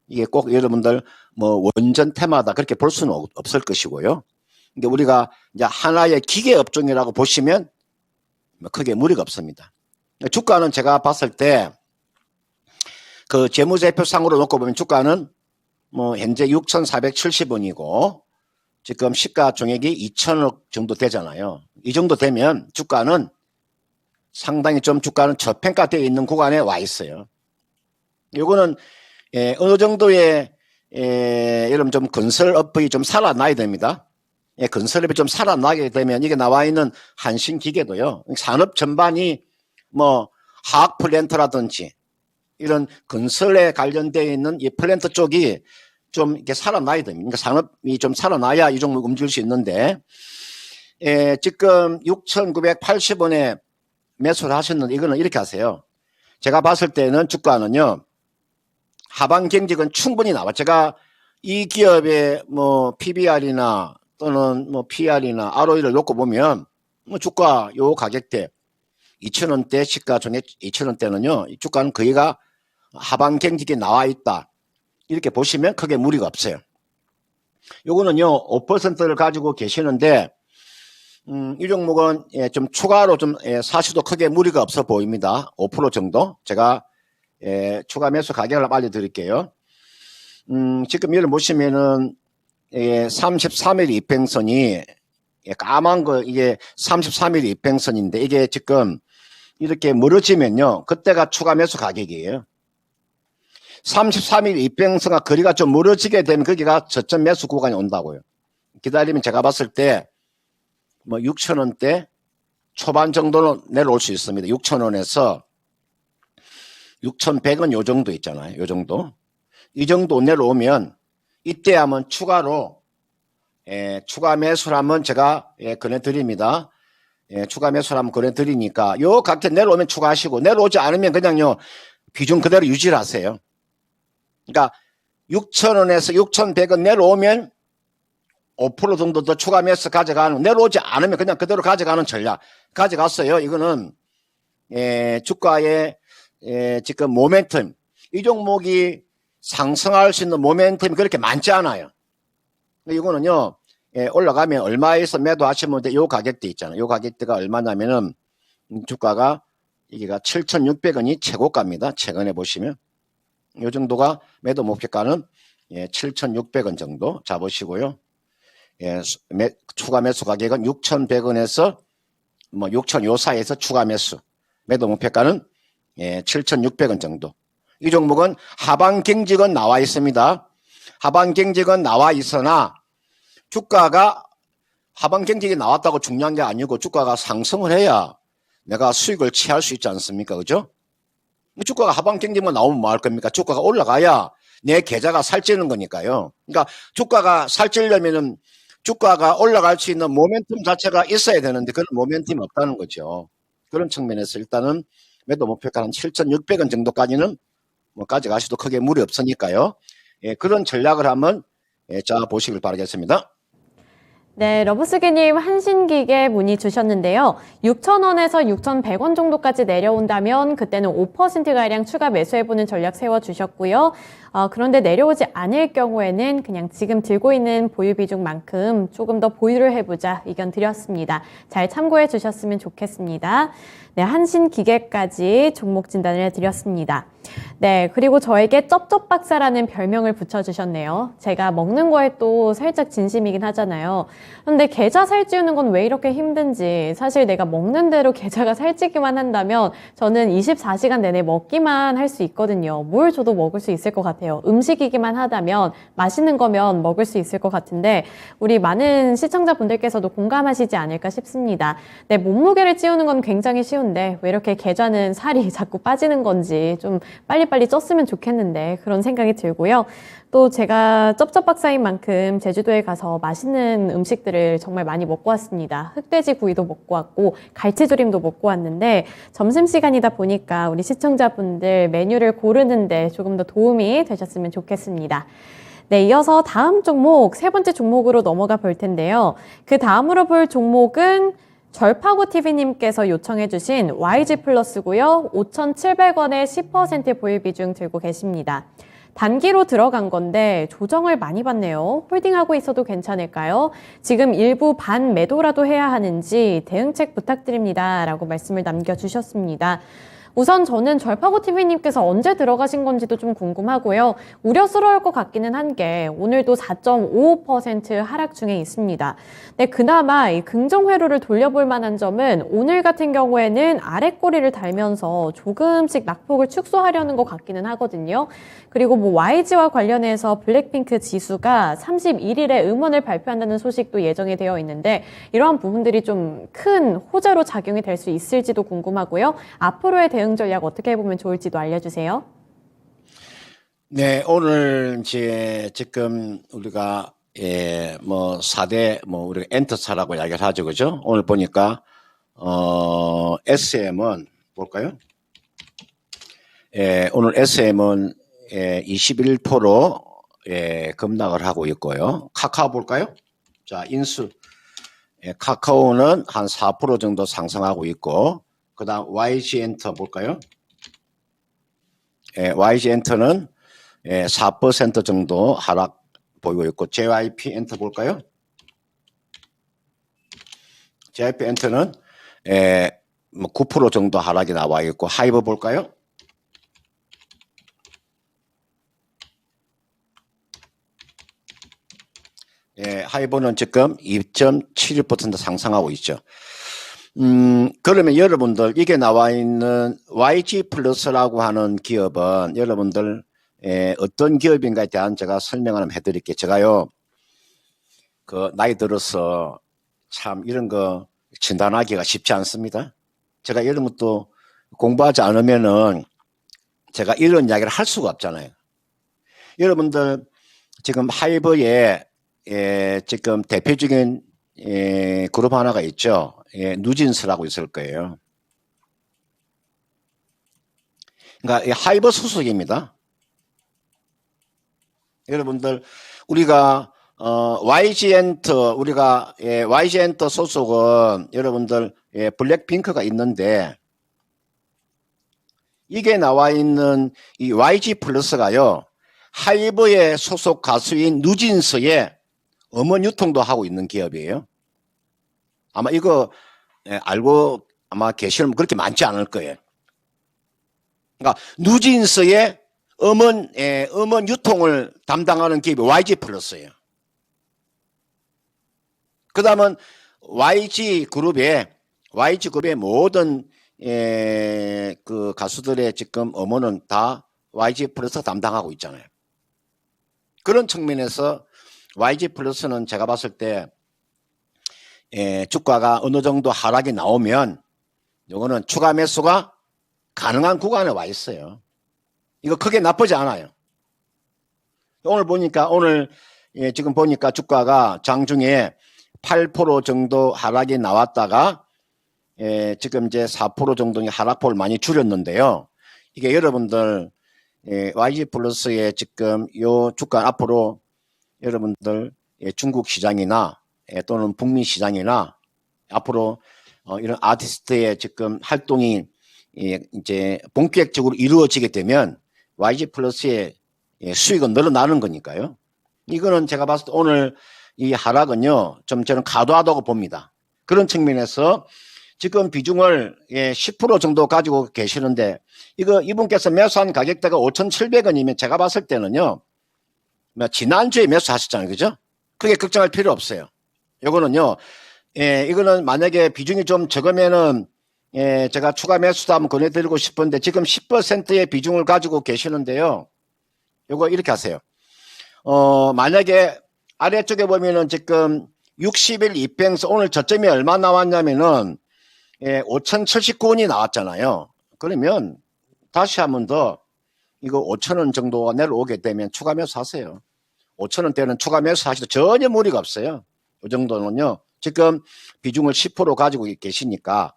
B: 이게 꼭 여러분들 뭐 원전 테마다 그렇게 볼 수는 없을 것이고요. 근데 우리가 이제 하나의 기계 업종이라고 보시면 뭐 크게 무리가 없습니다. 주가는 제가 봤을 때 그 재무제표상으로 놓고 보면 주가는 뭐 현재 6,470원이고 지금 시가총액이 2천억 정도 되잖아요. 이 정도 되면 주가는 상당히 좀 주가는 저평가되어 있는 구간에 와 있어요. 요거는 어느 정도의 여러분 좀 건설업이 좀 살아나야 됩니다. 건설업이 좀 살아나게 되면 이게 나와 있는 한신기계도요. 산업 전반이 뭐 화학 플랜트라든지 이런 건설에 관련되어 있는 이 플랜트 쪽이 좀 이렇게 살아나야 됩니다. 그러니까 산업이 좀 살아나야 이 종목 움직일 수 있는데, 지금 6,980원에 매수를 하셨는데 이거는 이렇게 하세요. 제가 봤을 때는 주가는요, 하방 경직은 충분히 나와. 제가 이 기업의 뭐 PBR이나 또는 뭐 PR이나 ROE를 놓고 보면 뭐 주가 요 가격대 2,000원대 시가총액 2,000원대는요, 주가는 거의가 하방 경직이 나와 있다. 이렇게 보시면 크게 무리가 없어요. 요거는요, 5%를 가지고 계시는데, 이 종목은 좀 추가로 좀 사시도 크게 무리가 없어 보입니다. 5% 정도. 제가 추가 매수 가격을 알려드릴게요. 지금 여기 보시면은 33일 이평선이 까만 거 이게 33일 이평선인데 이게 지금 이렇게 멀어지면요, 그때가 추가 매수 가격이에요. 33일 이평선과 거리가 좀 멀어지게 되면 거기가 저점 매수 구간이 온다고요. 기다리면 제가 봤을 때 뭐 6,000원대 초반 정도는 내려올 수 있습니다. 6,000원에서 6,100원 요 정도 있잖아요. 요 정도. 이 정도 내려오면 이때 하면 추가로 추가 매수를 하면 제가 권해드립니다. 추가 매수를 하면 권해드리니까 요 각대 내려오면 추가하시고 내려오지 않으면 그냥요 비중 그대로 유지를 하세요. 그러니까 6,000원에서 6,100원 내려오면 5% 정도 더 추가 매수 가져가는, 내려오지 않으면 그냥 그대로 가져가는 전략 가져갔어요. 이거는 주가의 지금 모멘텀, 이 종목이 상승할 수 있는 모멘텀이 그렇게 많지 않아요. 이거는요 올라가면 얼마에서 매도하시면 돼. 요 가격대 있잖아요. 요 가격대가 얼마냐면은 주가가 여기가 7,600원이 최고가입니다. 최근에 보시면 요 정도가 매도 목표가는 7,600원 정도 잡으시고요. 추가 매수 가격은 6,100원에서 뭐 6,000 요 사이에서 추가 매수, 매도 목표가는 7,600원 정도. 이 종목은 하방 경직은 나와 있습니다. 하방 경직은 나와 있으나 주가가 하방 경직이 나왔다고 중요한 게 아니고 주가가 상승을 해야 내가 수익을 취할 수 있지 않습니까? 그죠? 주가가 하방 경직만 나오면 뭐 할 겁니까? 주가가 올라가야 내 계좌가 살찌는 거니까요. 그러니까 주가가 살찌려면은 주가가 올라갈 수 있는 모멘텀 자체가 있어야 되는데 그런 모멘텀이 없다는 거죠. 그런 측면에서 일단은 매도 목표가 한 7,600원 정도까지는 뭐 가져가셔도 크게 무리 없으니까요. 그런 전략을 한번 짜 보시길 바라겠습니다.
A: 네, 러브스기님 한신기계 문의 주셨는데요. 6,000원에서 6,100원 정도까지 내려온다면 그때는 5%가량 추가 매수해보는 전략 세워주셨고요. 그런데 내려오지 않을 경우에는 그냥 지금 들고 있는 보유 비중만큼 조금 더 보유를 해보자 의견 드렸습니다. 잘 참고해 주셨으면 좋겠습니다. 네, 한신기계까지 종목 진단을 해드렸습니다. 네, 그리고 저에게 쩝쩝박사라는 별명을 붙여주셨네요. 제가 먹는 거에 또 살짝 진심이긴 하잖아요. 근데 계좌 살찌우는 건 왜 이렇게 힘든지, 사실 내가 먹는 대로 계좌가 살찌기만 한다면 저는 24시간 내내 먹기만 할 수 있거든요. 뭘 줘도 먹을 수 있을 것 같아요. 음식이기만 하다면, 맛있는 거면 먹을 수 있을 것 같은데 우리 많은 시청자분들께서도 공감하시지 않을까 싶습니다. 내 몸무게를 찌우는 건 굉장히 쉬운데 왜 이렇게 계좌는 살이 자꾸 빠지는 건지 좀 빨리빨리 쪘으면 좋겠는데 그런 생각이 들고요. 또 제가 쩝쩝박사인 만큼 제주도에 가서 맛있는 음식들을 정말 많이 먹고 왔습니다. 흑돼지 구이도 먹고 왔고 갈치조림도 먹고 왔는데 점심시간이다 보니까 우리 시청자분들 메뉴를 고르는데 조금 더 도움이 되셨으면 좋겠습니다. 네, 이어서 다음 종목, 세 번째 종목으로 넘어가 볼 텐데요. 그 다음으로 볼 종목은 절파구TV님께서 요청해주신 YG 플러스고요. 5,700원에 10% 보유 비중 들고 계십니다. 단기로 들어간 건데 조정을 많이 받네요. 홀딩하고 있어도 괜찮을까요? 지금 일부 반 매도라도 해야 하는지 대응책 부탁드립니다. 라고 말씀을 남겨주셨습니다. 우선 저는 절파구TV님께서 언제 들어가신 건지도 좀 궁금하고요. 우려스러울 것 같기는 한 게 오늘도 4.55% 하락 중에 있습니다. 네, 그나마 이 긍정 회로를 돌려볼 만한 점은 오늘 같은 경우에는 아래 꼬리를 달면서 조금씩 낙폭을 축소하려는 것 같기는 하거든요. 그리고 뭐 YG와 관련해서 블랙핑크 지수가 31일에 음원을 발표한다는 소식도 예정이 되어 있는데 이러한 부분들이 좀 큰 호재로 작용이 될 수 있을지도 궁금하고요. 앞으로의 대응 전략 어떻게 해보면 좋을지도 알려주세요.
B: 네, 오늘 이제 지금 우리가 뭐 4대 뭐 우리가 엔터차라고 이야기를 하죠, 그죠? 오늘 보니까 SM은 볼까요? 오늘 SM은 21% 급락을 하고 있고요. 카카오 볼까요? 자, 인수 카카오는 한 4% 정도 상승하고 있고, 그다음 YG 엔터 볼까요? YG 엔터는 4% 정도 하락 보이고 있고, JYP 엔터 볼까요? JYP 엔터는 뭐 9% 정도 하락이 나와 있고, 하이버 볼까요? 하이버는 지금 2.71% 상승하고 있죠. 그러면 여러분들 이게 나와 있는 YG 플러스라고 하는 기업은 여러분들 어떤 기업인가에 대한 제가 설명을 한번 해드릴게요. 제가요, 그 나이 들어서 참 이런 거 진단하기가 쉽지 않습니다. 제가 이런 것도 공부하지 않으면은 제가 이런 이야기를 할 수가 없잖아요. 여러분들 지금 하이버에 지금 대표적인 그룹 하나가 있죠. 누진스라고 있을 거예요. 그러니까 하이버 소속입니다. 여러분들 우리가 YG엔터 우리가 YG엔터 소속은 여러분들 블랙핑크가 있는데, 이게 나와 있는 이 YG 플러스가요, 하이버의 소속 가수인 누진스의 음원 유통도 하고 있는 기업이에요. 아마 이거 알고 아마 계시는 분 그렇게 많지 않을 거예요. 그러니까 누진스의 음원 유통을 담당하는 기업이 YG 플러스예요. 그 다음은 YG 그룹의 모든 그 가수들의 지금 음원은 다 YG 플러스가 담당하고 있잖아요. 그런 측면에서 YG 플러스는 제가 봤을 때 주가가 어느 정도 하락이 나오면 이거는 추가 매수가 가능한 구간에 와 있어요. 이거 크게 나쁘지 않아요. 오늘 보니까 지금 보니까 주가가 장중에 8% 정도 하락이 나왔다가 지금 이제 4% 정도의 하락폭을 많이 줄였는데요. 이게 여러분들 YG 플러스의 지금 요 주가 앞으로 여러분들 중국 시장이나 또는 북미 시장이나 앞으로 이런 아티스트의 지금 활동이 이제 본격적으로 이루어지게 되면 YG 플러스의 수익은 늘어나는 거니까요. 이거는 제가 봤을 때 오늘 이 하락은요, 좀 저는 과도하다고 봅니다. 그런 측면에서 지금 비중을 10% 정도 가지고 계시는데, 이분께서 매수한 가격대가 5,700원이면 제가 봤을 때는요, 지난주에 매수하셨잖아요. 그죠? 크게 걱정할 필요 없어요. 요거는요, 이거는 만약에 비중이 좀 적으면은, 제가 추가 매수도 한번 권해드리고 싶은데, 지금 10%의 비중을 가지고 계시는데요. 요거 이렇게 하세요. 만약에 아래쪽에 보면은 지금 60일 이평선 오늘 저점이 얼마 나왔냐면은, 5,079원이 나왔잖아요. 그러면 다시 한 번 더 이거 5,000원 정도가 내려오게 되면 추가 매수하세요. 5,000원대는 추가 매수하셔도 전혀 무리가 없어요. 이 정도는요. 지금 비중을 10% 가지고 계시니까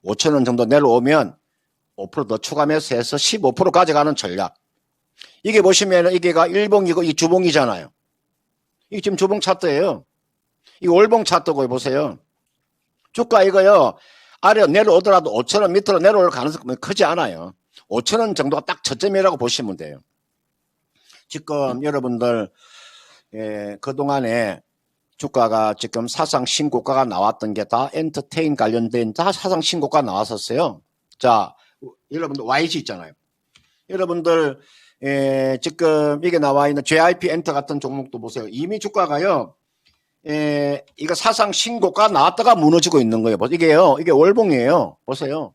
B: 5,000원 정도 내려오면 5% 더 추가 매수해서 15% 가져가는 전략. 이게 보시면은 이게가 일봉이고 이 주봉이잖아요. 이게 지금 주봉 차트예요. 이 월봉 차트고 보세요. 주가 이거요. 아래 내려오더라도 5,000원 밑으로 내려올 가능성이 크지 않아요. 5,000원 정도가 딱 저점이라고 보시면 돼요. 지금 여러분들 그동안에 주가가 지금 사상 신고가가 나왔던 게 다 엔터테인 관련된 다 사상 신고가 나왔었어요. 자, 여러분들 YG 있잖아요. 여러분들 지금 이게 나와 있는 JYP 엔터 같은 종목도 보세요. 이미 주가가요. 이거 사상 신고가 나왔다가 무너지고 있는 거예요. 이게요. 이게 월봉이에요. 보세요.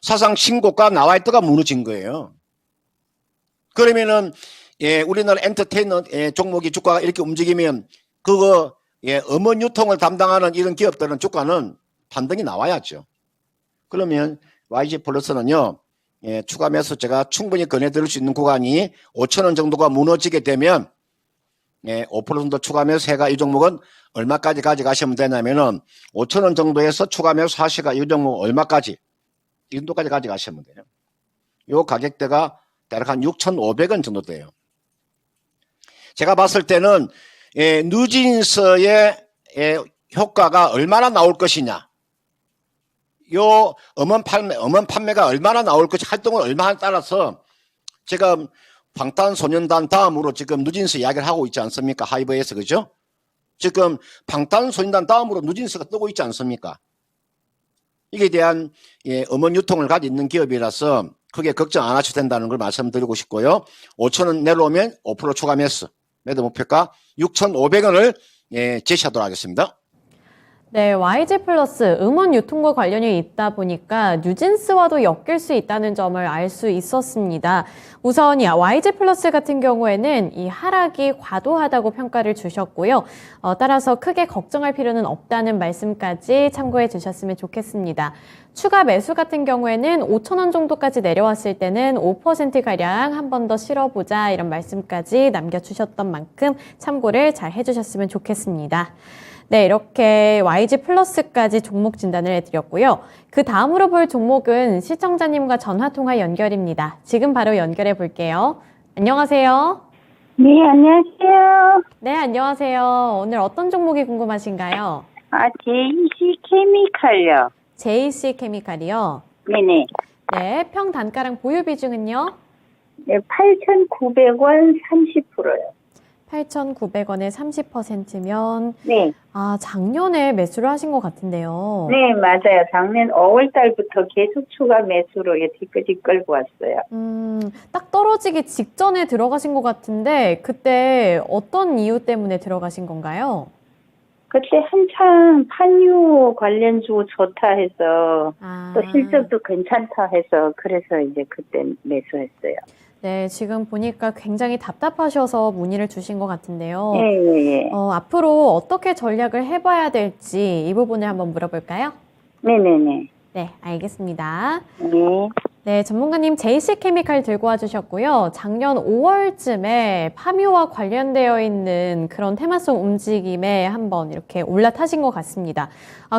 B: 사상 신고가 나와 있다가 무너진 거예요. 그러면은 우리나라 엔터테인먼 종목이 주가가 이렇게 움직이면 그거 음원 유통을 담당하는 이런 기업들은 주가는 반등이 나와야죠. 그러면 YG 플러스는요. 추가 매수제가 충분히 거래될 수 있는 구간이 5,000원 정도가 무너지게 되면 5% 정도 추가 매수해가 이 종목은 얼마까지 가져가시면 되냐면은 5,000원 정도에서 추가 매수 하시가 이 종목 얼마까지 이 정도까지 가져가시면 돼요. 요 가격대가 대략 한 6,500원 정도 돼요. 제가 봤을 때는 뉴진스의 효과가 얼마나 나올 것이냐, 요 음원 판매가 얼마나 나올 것이, 활동을 얼마나 따라서 지금 방탄소년단 다음으로 지금 뉴진스 이야기를 하고 있지 않습니까? 하이브에서, 그죠? 지금 방탄소년단 다음으로 뉴진스가 뜨고 있지 않습니까? 이게 대한 음원 유통을 가지고 있는 기업이라서 크게 걱정 안 하셔도 된다는 걸 말씀드리고 싶고요. 5,000원 내려오면 5% 추가 매수, 매도 목표가 6,500원을 제시하도록 하겠습니다.
A: 네, YG 플러스 음원 유통과 관련이 있다 보니까 뉴진스와도 엮일 수 있다는 점을 알 수 있었습니다. 우선 이 YG 플러스 같은 경우에는 이 하락이 과도하다고 평가를 주셨고요. 따라서 크게 걱정할 필요는 없다는 말씀까지 참고해 주셨으면 좋겠습니다. 추가 매수 같은 경우에는 5,000원 정도까지 내려왔을 때는 5%가량 한 번 더 실어보자, 이런 말씀까지 남겨주셨던 만큼 참고를 잘 해주셨으면 좋겠습니다. 네, 이렇게 YG 플러스까지 종목 진단을 해드렸고요. 그 다음으로 볼 종목은 시청자님과 전화통화 연결입니다. 지금 바로 연결해 볼게요. 안녕하세요.
C: 네, 안녕하세요.
A: 네, 안녕하세요. 오늘 어떤 종목이 궁금하신가요?
C: JC 케미칼요.
A: JC 케미칼이요.
C: 네네.
A: 네, 평 단가랑 보유 비중은요?
C: 네, 8,900원 30%요.
A: 8,900원에 30%면
C: 네.
A: 작년에 매수를 하신 것 같은데요.
C: 네, 맞아요. 작년 5월 달부터 계속 추가 매수로 여태까지 끌고 왔어요.
A: 딱 떨어지기 직전에 들어가신 것 같은데 그때 어떤 이유 때문에 들어가신 건가요?
C: 그때 한창 판유 관련주 좋다 해서 또 실적도 괜찮다 해서 그래서 이제 그때 매수했어요.
A: 네, 지금 보니까 굉장히 답답하셔서 문의를 주신 것 같은데요.
C: 예.
A: 앞으로 어떻게 전략을 해봐야 될지 이 부분을 한번 물어볼까요?
C: 네네네.
A: 네, 알겠습니다.
C: 네.
A: 네, 전문가님 JC케미칼 들고 와주셨고요. 작년 5월쯤에 파묘와 관련되어 있는 그런 테마성 움직임에 한번 이렇게 올라타신 것 같습니다.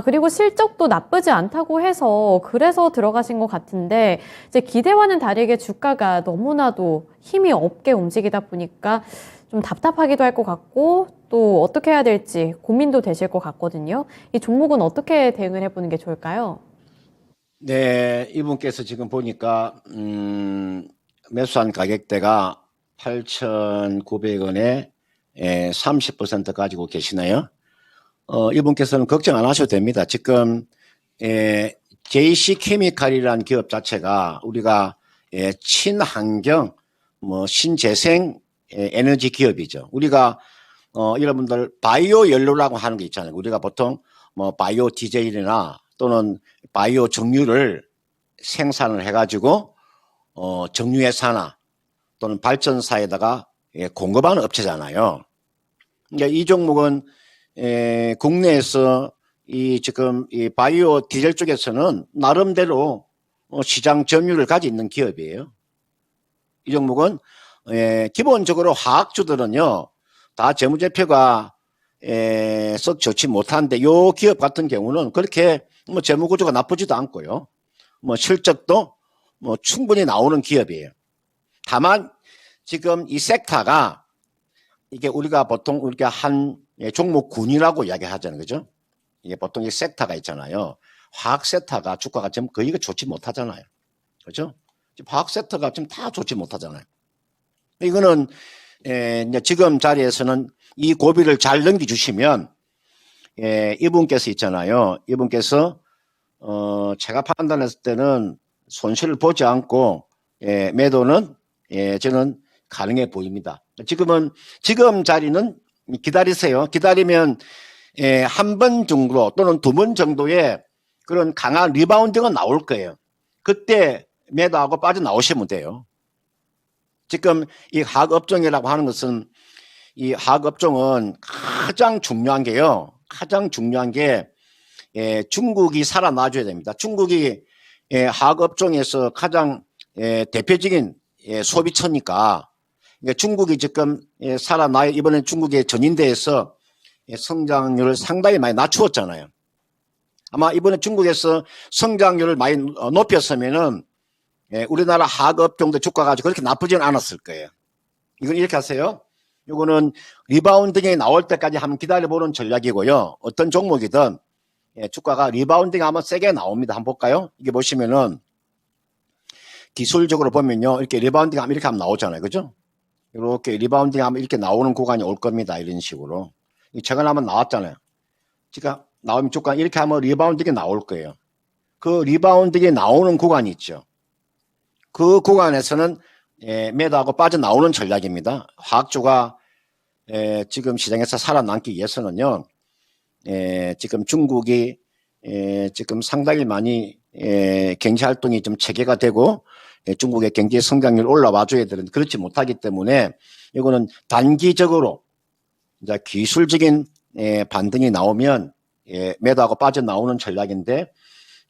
A: 그리고 실적도 나쁘지 않다고 해서 그래서 들어가신 것 같은데 이제 기대와는 다르게 주가가 너무나도 힘이 없게 움직이다 보니까 좀 답답하기도 할 것 같고 또 어떻게 해야 될지 고민도 되실 것 같거든요. 이 종목은 어떻게 대응을 해보는 게 좋을까요?
B: 네, 이분께서 지금 보니까 매수한 가격대가 8,900원에 30% 가지고 계시나요? 이분께서는 걱정 안 하셔도 됩니다. 지금 JC케미칼이라는 기업 자체가 우리가 친환경, 신재생 에너지 기업이죠. 우리가 여러분들 바이오 연료라고 하는 게 있잖아요. 우리가 보통 바이오 디젤이나 또는 바이오 정유를 생산을 해가지고 정유회사나 또는 발전사에다가 공급하는 업체잖아요. 그러니까 이 종목은 국내에서 지금 이 바이오 디젤 쪽에서는 나름대로 시장 점유율을 가지고 있는 기업이에요. 이 종목은 기본적으로 화학주들은요 다 재무제표가 썩 좋지 못한데 요 기업 같은 경우는 그렇게 재무구조가 나쁘지도 않고요. 실적도 충분히 나오는 기업이에요. 다만 지금 이 섹터가 이게 우리가 보통 한 종목군이라고 이야기하잖아요. 그죠? 이게 보통 이 섹터가 있잖아요. 화학 섹터가 주가가 지금 거의 좋지 못하잖아요. 그죠? 화학 섹터가 지금 다 좋지 못하잖아요. 이거는 이제 지금 자리에서는 이 고비를 잘 넘겨주시면 이분께서 있잖아요. 이분께서 제가 판단했을 때는 손실을 보지 않고 매도는 저는 가능해 보입니다. 지금 자리는 기다리세요. 기다리면 한 번 정도 또는 두 번 정도의 그런 강한 리바운드가 나올 거예요. 그때 매도하고 빠져나오시면 돼요. 지금 이 화학업종이라고 하는 것은 이 화학업종은 가장 중요한 게요. 가장 중요한 게 중국이 살아나줘야 됩니다. 중국이 화학업종에서 가장 대표적인 소비처니까 그러니까 중국이 지금 살아나요. 이번에 중국의 전인대에서 성장률을 상당히 많이 낮추었잖아요. 아마 이번에 중국에서 성장률을 많이 높였으면은 우리나라 하급종도 주가가 그렇게 나쁘지는 않았을 거예요. 이건 이렇게 하세요. 이거는 리바운딩이 나올 때까지 한번 기다려보는 전략이고요. 어떤 종목이든 주가가 리바운딩 하면 세게 나옵니다. 한번 볼까요? 이게 보시면은 기술적으로 보면요. 이렇게 리바운딩 하면 이렇게 하면 나오잖아요. 그죠? 이렇게 리바운딩 하면 이렇게 나오는 구간이 올 겁니다. 이런 식으로. 최근에 한번 나왔잖아요. 그러니까 나오면 주가 이렇게 하면 리바운딩이 나올 거예요. 그 리바운딩이 나오는 구간이 있죠. 그 구간에서는 매도하고 빠져나오는 전략입니다. 화학주가 지금 시장에서 살아남기 위해서는요. 지금 중국이 지금 상당히 많이 경제활동이 좀 체계가 되고 중국의 경제 성장률 올라와 줘야 되는데 그렇지 못하기 때문에 이거는 단기적으로 이제 기술적인 반등이 나오면 매도하고 빠져나오는 전략인데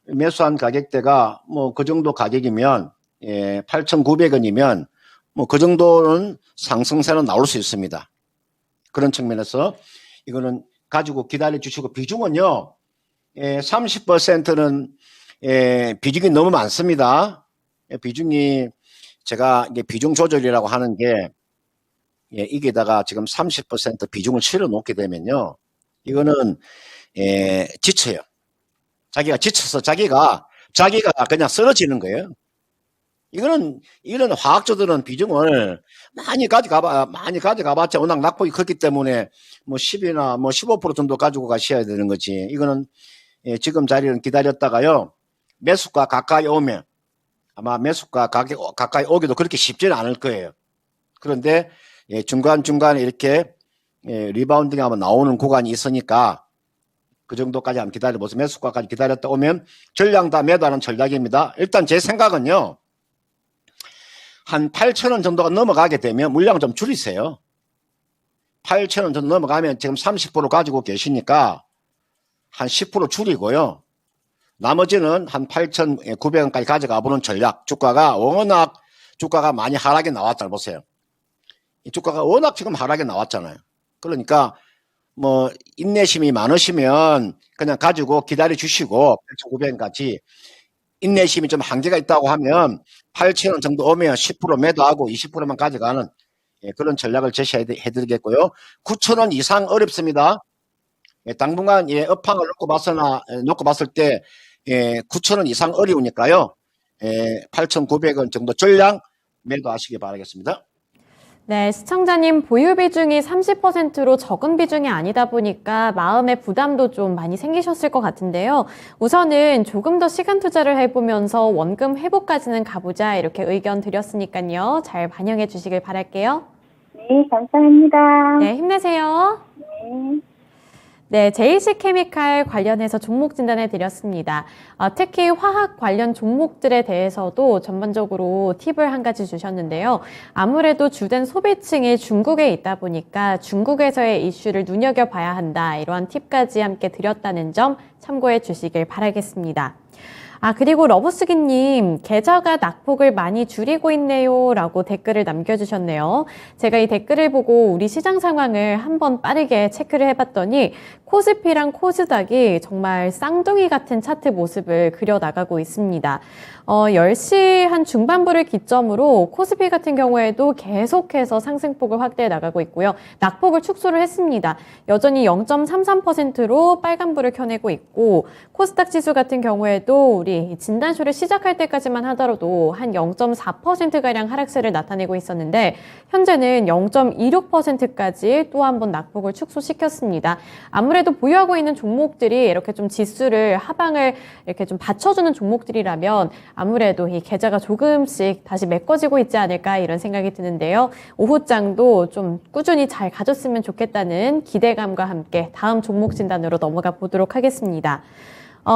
B: 매수한 가격대가 뭐 그 정도 가격이면 8,900원이면 뭐 그 정도는 상승세는 나올 수 있습니다. 그런 측면에서 이거는 가지고 기다려 주시고 비중은요 30%는 비중이 너무 많습니다. 비중이 제가 이게 비중 조절이라고 하는 게 이게다가 지금 30% 비중을 실어 놓게 되면요 이거는 지쳐요. 자기가 지쳐서 자기가 그냥 쓰러지는 거예요. 이거는 화학주들은 비중을 많이 가져가봤자 워낙 낙폭이 컸기 때문에 뭐 10이나 뭐 15% 정도 가지고 가셔야 되는 거지. 이거는 지금 자리는 기다렸다가요 매수가 가까이 오면 아마 매수가 가까이 오기도 그렇게 쉽지는 않을 거예요. 그런데 중간중간에 이렇게 리바운딩 하면 나오는 구간이 있으니까 그 정도까지 한번 기다려보세요. 매수가까지 기다렸다 오면 전량 다 매도하는 전략입니다. 일단 제 생각은요. 한 8,000원 정도가 넘어가게 되면 물량을 좀 줄이세요. 8,000원 정도 넘어가면 지금 30% 가지고 계시니까 한 10% 줄이고요. 나머지는 한 8,900원까지 가져가 보는 전략. 주가가 워낙 많이 하락이 나왔다고 보세요. 이 주가가 워낙 지금 하락이 나왔잖아요. 그러니까 뭐 인내심이 많으시면 그냥 가지고 기다려 주시고 8,900원까지 인내심이 좀 한계가 있다고 하면 8,000원 정도 오면 10% 매도하고 20%만 가져가는 그런 전략을 제시해드리겠고요. 9,000원 이상 어렵습니다. 당분간 업황을 놓고 봤을 때 9,000원 이상 어려우니까요. 8,900원 정도 전량 매도하시기 바라겠습니다.
A: 네, 시청자님 보유 비중이 30%로 적은 비중이 아니다 보니까 마음의 부담도 좀 많이 생기셨을 것 같은데요. 우선은 조금 더 시간 투자를 해보면서 원금 회복까지는 가보자 이렇게 의견 드렸으니까요. 잘 반영해 주시길 바랄게요.
C: 네, 감사합니다.
A: 네, 힘내세요.
C: 네.
A: 네, JC케미칼 관련해서 종목 진단해 드렸습니다. 특히 화학 관련 종목들에 대해서도 전반적으로 팁을 한 가지 주셨는데요. 아무래도 주된 소비층이 중국에 있다 보니까 중국에서의 이슈를 눈여겨봐야 한다. 이러한 팁까지 함께 드렸다는 점 참고해 주시길 바라겠습니다. 그리고 러브스기님, 계좌가 낙폭을 많이 줄이고 있네요. 라고 댓글을 남겨주셨네요. 제가 이 댓글을 보고 우리 시장 상황을 한번 빠르게 체크를 해봤더니 코스피랑 코스닥이 정말 쌍둥이 같은 차트 모습을 그려나가고 있습니다. 10시 한 중반부를 기점으로 코스피 같은 경우에도 계속해서 상승폭을 확대해 나가고 있고요. 낙폭을 축소를 했습니다. 여전히 0.33%로 빨간불을 켜내고 있고 코스닥 지수 같은 경우에도 우리 진단쇼를 시작할 때까지만 하더라도 한 0.4%가량 하락세를 나타내고 있었는데 현재는 0.26%까지 또 한 번 낙폭을 축소시켰습니다. 아무래도 보유하고 있는 종목들이 이렇게 좀 지수를 하방을 이렇게 좀 받쳐주는 종목들이라면 아무래도 이 계좌가 조금씩 다시 메꿔지고 있지 않을까 이런 생각이 드는데요. 오후장도 좀 꾸준히 잘 가졌으면 좋겠다는 기대감과 함께 다음 종목 진단으로 넘어가 보도록 하겠습니다.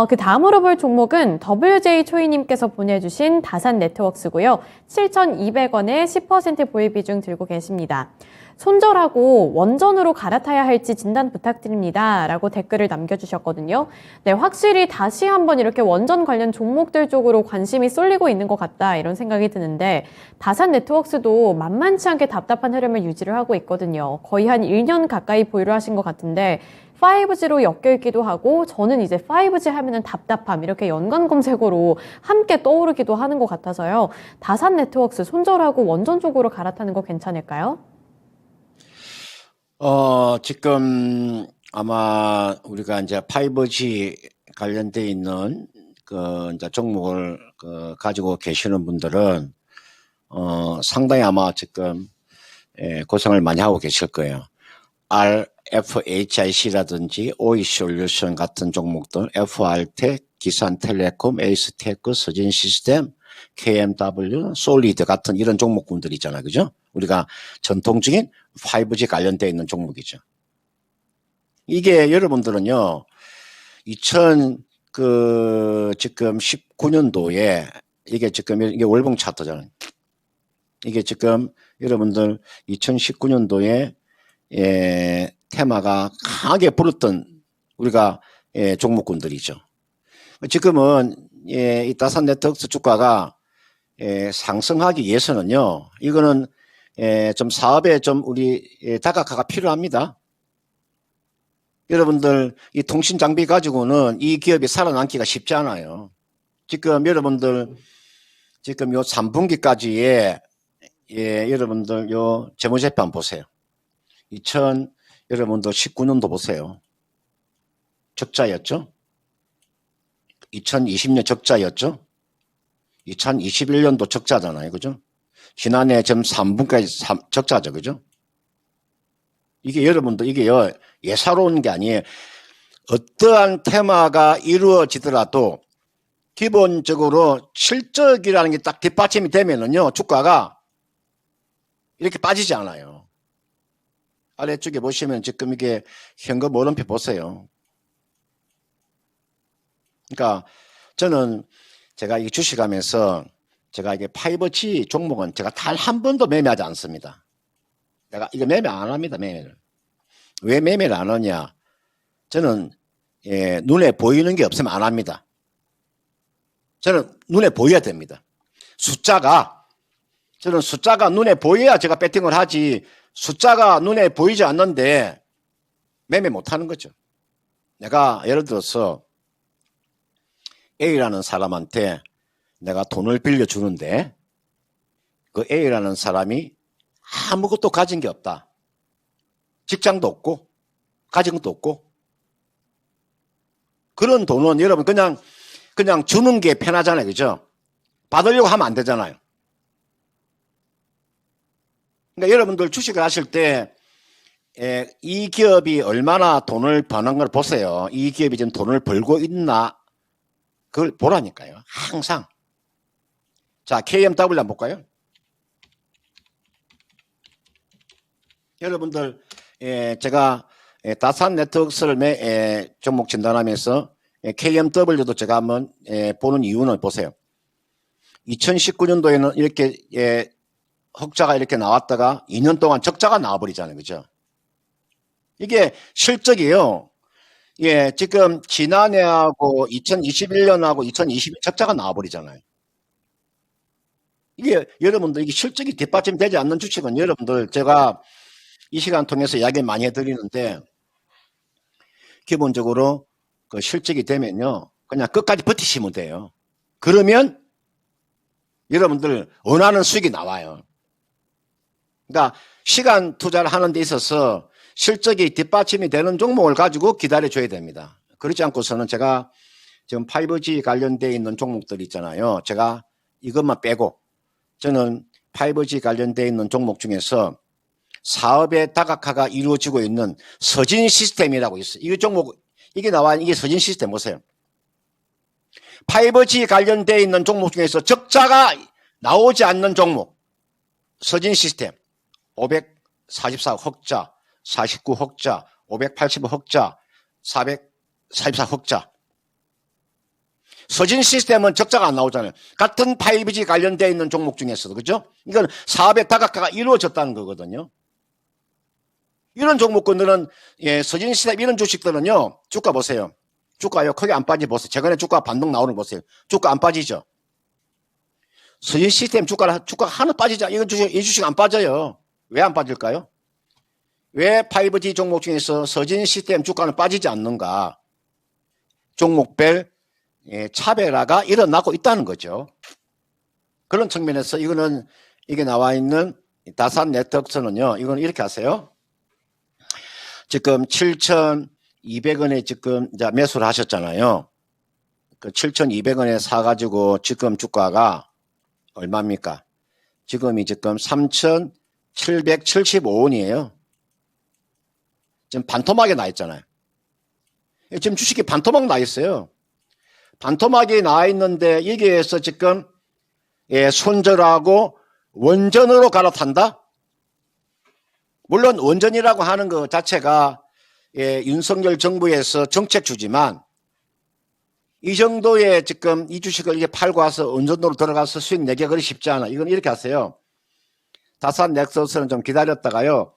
A: 그 다음으로 볼 종목은 WJ 초이님께서 보내주신 다산 네트워크스고요. 7,200원에 10% 보유 비중 들고 계십니다. 손절하고 원전으로 갈아타야 할지 진단 부탁드립니다. 라고 댓글을 남겨주셨거든요. 네, 확실히 다시 한번 이렇게 원전 관련 종목들 쪽으로 관심이 쏠리고 있는 것 같다 이런 생각이 드는데 다산 네트워크스도 만만치 않게 답답한 흐름을 유지를 하고 있거든요. 거의 한 1년 가까이 보유를 하신 것 같은데 5G로 엮여있기도 하고 저는 이제 5G 하면은 답답함 이렇게 연관 검색어로 함께 떠오르기도 하는 것 같아서요. 다산 네트워크스 손절하고 원전 쪽으로 갈아타는 거 괜찮을까요?
B: 지금 아마 우리가 이제 5G 관련돼 있는 이제 종목을 가지고 계시는 분들은 상당히 아마 지금 고생을 많이 하고 계실 거예요. RFHIC라든지 OE솔루션 같은 종목들, FR텍, 기산텔레콤, 에이스테크, 서진시스템, KMW, 솔리드 같은 이런 종목군들 있잖아요. 그죠? 우리가 전통적인 5G 관련되어 있는 종목이죠. 이게 여러분들은요, 지금 19년도에 이게 월봉 차트잖아요. 이게 지금 여러분들 2019년도에 테마가 강하게 불었던 우리가 종목군들이죠. 지금은 이 다산 네트워크스 주가가 상승하기 위해서는요, 이거는 좀 사업에 좀 우리 다각화가 필요합니다. 여러분들 이 통신 장비 가지고는 이 기업이 살아남기가 쉽지 않아요. 지금 여러분들 지금 요 3분기까지의 여러분들 요 재무제표 보세요. 여러분들 19년도 보세요. 적자였죠? 2020년 적자였죠? 2021년도 적자잖아요. 그죠? 지난해 좀 3분까지 적자죠. 그죠? 이게 여러분들 이게요, 예사로운 게 아니에요. 어떠한 테마가 이루어지더라도 기본적으로 실적이라는 게 딱 뒷받침이 되면은요, 주가가 이렇게 빠지지 않아요. 아래쪽에 보시면 지금 이게 현금 오름표 보세요. 그러니까 저는 제가 이 주식하면서 제가 이게 5G 종목은 제가 단 한 번도 매매하지 않습니다. 내가 이거 매매 안 합니다. 매매를. 왜 매매를 안 하냐? 저는 눈에 보이는 게 없으면 안 합니다. 저는 눈에 보여야 됩니다. 저는 숫자가 눈에 보여야 제가 배팅을 하지, 숫자가 눈에 보이지 않는데 매매 못 하는 거죠. 내가 예를 들어서 A라는 사람한테 내가 돈을 빌려주는데 그 A라는 사람이 아무것도 가진 게 없다. 직장도 없고 가진 것도 없고, 그런 돈은 여러분 그냥 주는 게 편하잖아요. 그죠? 받으려고 하면 안 되잖아요. 그러니까 여러분들 주식을 하실 때 이 기업이 얼마나 돈을 버는 걸 보세요. 이 기업이 지금 돈을 벌고 있나 그걸 보라니까요. 항상. 자, KMW 한번 볼까요? 여러분들 제가 다산 네트워크스를 종목 진단하면서 KMW도 제가 한번 보는 이유는 보세요. 2019년도에는 이렇게 흑자가 이렇게 나왔다가 2년 동안 적자가 나와버리잖아요. 그죠? 이게 실적이요. 지금 지난해하고 2021년하고 2020년 적자가 나와버리잖아요. 이게 여러분들 이게 실적이 뒷받침되지 않는 주식은 여러분들 제가 이 시간 통해서 이야기 많이 해드리는데, 기본적으로 그 실적이 되면요, 그냥 끝까지 버티시면 돼요. 그러면 여러분들 원하는 수익이 나와요. 그러니까 시간 투자를 하는 데 있어서 실적이 뒷받침이 되는 종목을 가지고 기다려줘야 됩니다. 그렇지 않고서는 제가 지금 5G 관련되어 있는 종목들 있잖아요. 제가 이것만 빼고 저는 5G 관련되어 있는 종목 중에서 사업의 다각화가 이루어지고 있는 서진 시스템이라고 있어요. 이 종목, 이게 나와, 이게 서진 시스템 보세요. 5G 관련되어 있는 종목 중에서 적자가 나오지 않는 종목, 서진 시스템. 544 흑자, 49 흑자, 580 흑자, 444 흑자. 서진 시스템은 적자가 안 나오잖아요. 같은 5G 관련되어 있는 종목 중에서도, 그죠? 이건 사업의 다각화가 이루어졌다는 거거든요. 이런 종목군들은, 예, 서진 시스템 이런 주식들은요, 주가 보세요. 주가요, 크게 안 빠지 보세요. 최근에 주가 반등 나오는 거 보세요. 주가 안 빠지죠? 서진 시스템 주가 하나 빠지지, 이 주식 안 빠져요. 왜 안 빠질까요? 왜 5G 종목 중에서 서진 시스템 주가는 빠지지 않는가? 종목별 차별화가 일어나고 있다는 거죠. 그런 측면에서 이게 나와 있는 다산 네트워크는요, 이건 이렇게 하세요. 지금 7,200원에 지금 이제 매수를 하셨잖아요. 그 7,200원에 사가지고 지금 주가가 얼마입니까? 지금 3,775원이에요. 지금 반토막에 나 있잖아요. 지금 주식이 반토막 나 있어요. 반토막이 나 있는데 여기에서 지금 손절하고 원전으로 갈아탄다? 물론 원전이라고 하는 것 자체가 윤석열 정부에서 정책 주지만 이 정도의 지금 이 주식을 이게 팔고 와서 원전으로 들어가서 수익 내기가 그리 쉽지 않아. 이건 이렇게 하세요. 다산 넥서스는 좀 기다렸다가요.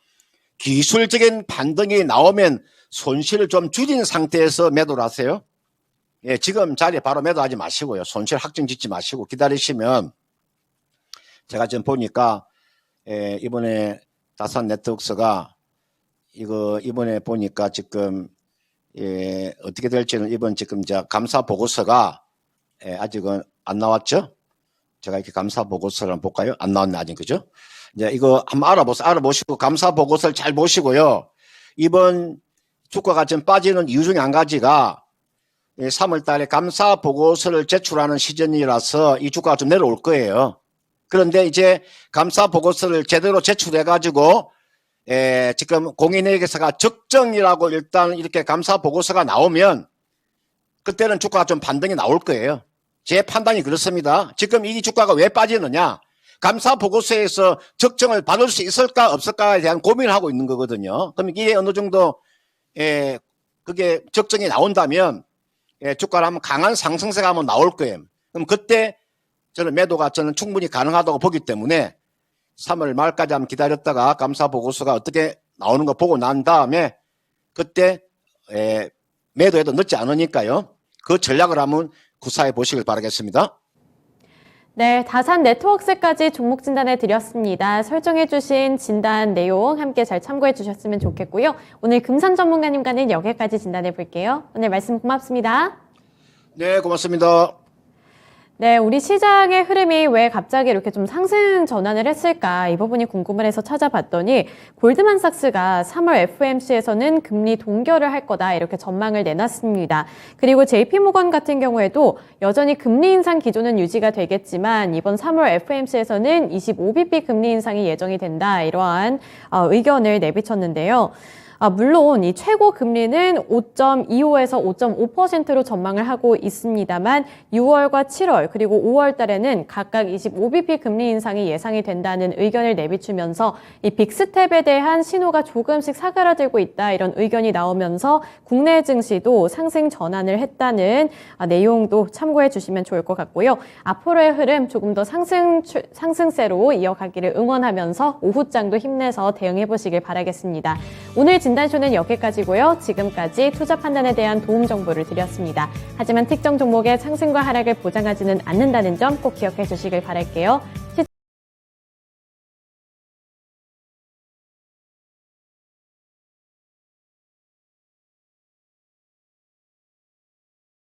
B: 기술적인 반등이 나오면 손실을 좀 줄인 상태에서 매도를 하세요. 예, 지금 자리에 바로 매도하지 마시고요. 손실 확정 짓지 마시고 기다리시면 제가 지금 보니까 이번에 다산 네트워크가 이번에 보니까 지금 어떻게 될지는 이번 지금 감사 보고서가 아직은 안 나왔죠? 제가 이렇게 감사 보고서를 한번 볼까요? 안 나왔네 아직, 그죠? 이제 이거 한번 알아보시고 감사 보고서를 잘 보시고요. 이번 주가가 좀 빠지는 이유 중에 한 가지가 3월 달에 감사 보고서를 제출하는 시즌이라서 이 주가가 좀 내려올 거예요. 그런데 이제 감사 보고서를 제대로 제출해 가지고 지금 공인회계사가 적정이라고 일단 이렇게 감사 보고서가 나오면 그때는 주가가 좀 반등이 나올 거예요. 제 판단이 그렇습니다. 지금 이 주가가 왜 빠지느냐? 감사 보고서에서 적정을 받을 수 있을까 없을까에 대한 고민을 하고 있는 거거든요. 그럼 이게 어느 정도 그게 적정이 나온다면 주가를 한번 강한 상승세가 한번 나올 거예요. 그럼 그때 저는 매도가 충분히 가능하다고 보기 때문에 3월 말까지 한번 기다렸다가 감사 보고서가 어떻게 나오는 거 보고 난 다음에 그때 매도해도 늦지 않으니까요. 그 전략을 한번 구사해 보시길 바라겠습니다.
A: 네, 다산 네트워크까지 종목 진단해 드렸습니다. 설정해 주신 진단 내용 함께 잘 참고해 주셨으면 좋겠고요. 오늘 금산 전문가님과는 여기까지 진단해 볼게요. 오늘 말씀 고맙습니다.
B: 네, 고맙습니다.
A: 네, 우리 시장의 흐름이 왜 갑자기 이렇게 좀 상승 전환을 했을까? 이 부분이 궁금을 해서 찾아봤더니 골드만삭스가 3월 FOMC에서는 금리 동결을 할 거다 이렇게 전망을 내놨습니다. 그리고 JP모건 같은 경우에도 여전히 금리 인상 기조는 유지가 되겠지만 이번 3월 FOMC에서는 25bp 금리 인상이 예정이 된다 이러한 의견을 내비쳤는데요. 물론 이 최고 금리는 5.25에서 5.5%로 전망을 하고 있습니다만 6월과 7월 그리고 5월 달에는 각각 25bp 금리 인상이 예상이 된다는 의견을 내비추면서 이 빅스텝에 대한 신호가 조금씩 사그라들고 있다 이런 의견이 나오면서 국내 증시도 상승 전환을 했다는 내용도 참고해 주시면 좋을 것 같고요. 앞으로의 흐름 조금 더 상승세로 이어가기를 응원하면서 오후장도 힘내서 대응해 보시길 바라겠습니다. 오늘 진단쇼는 여기까지고요. 지금까지 투자 판단에 대한 도움 정보를 드렸습니다. 하지만 특정 종목의 상승과 하락을 보장하지는 않는다는 점 꼭 기억해 주시길 바랄게요. 시청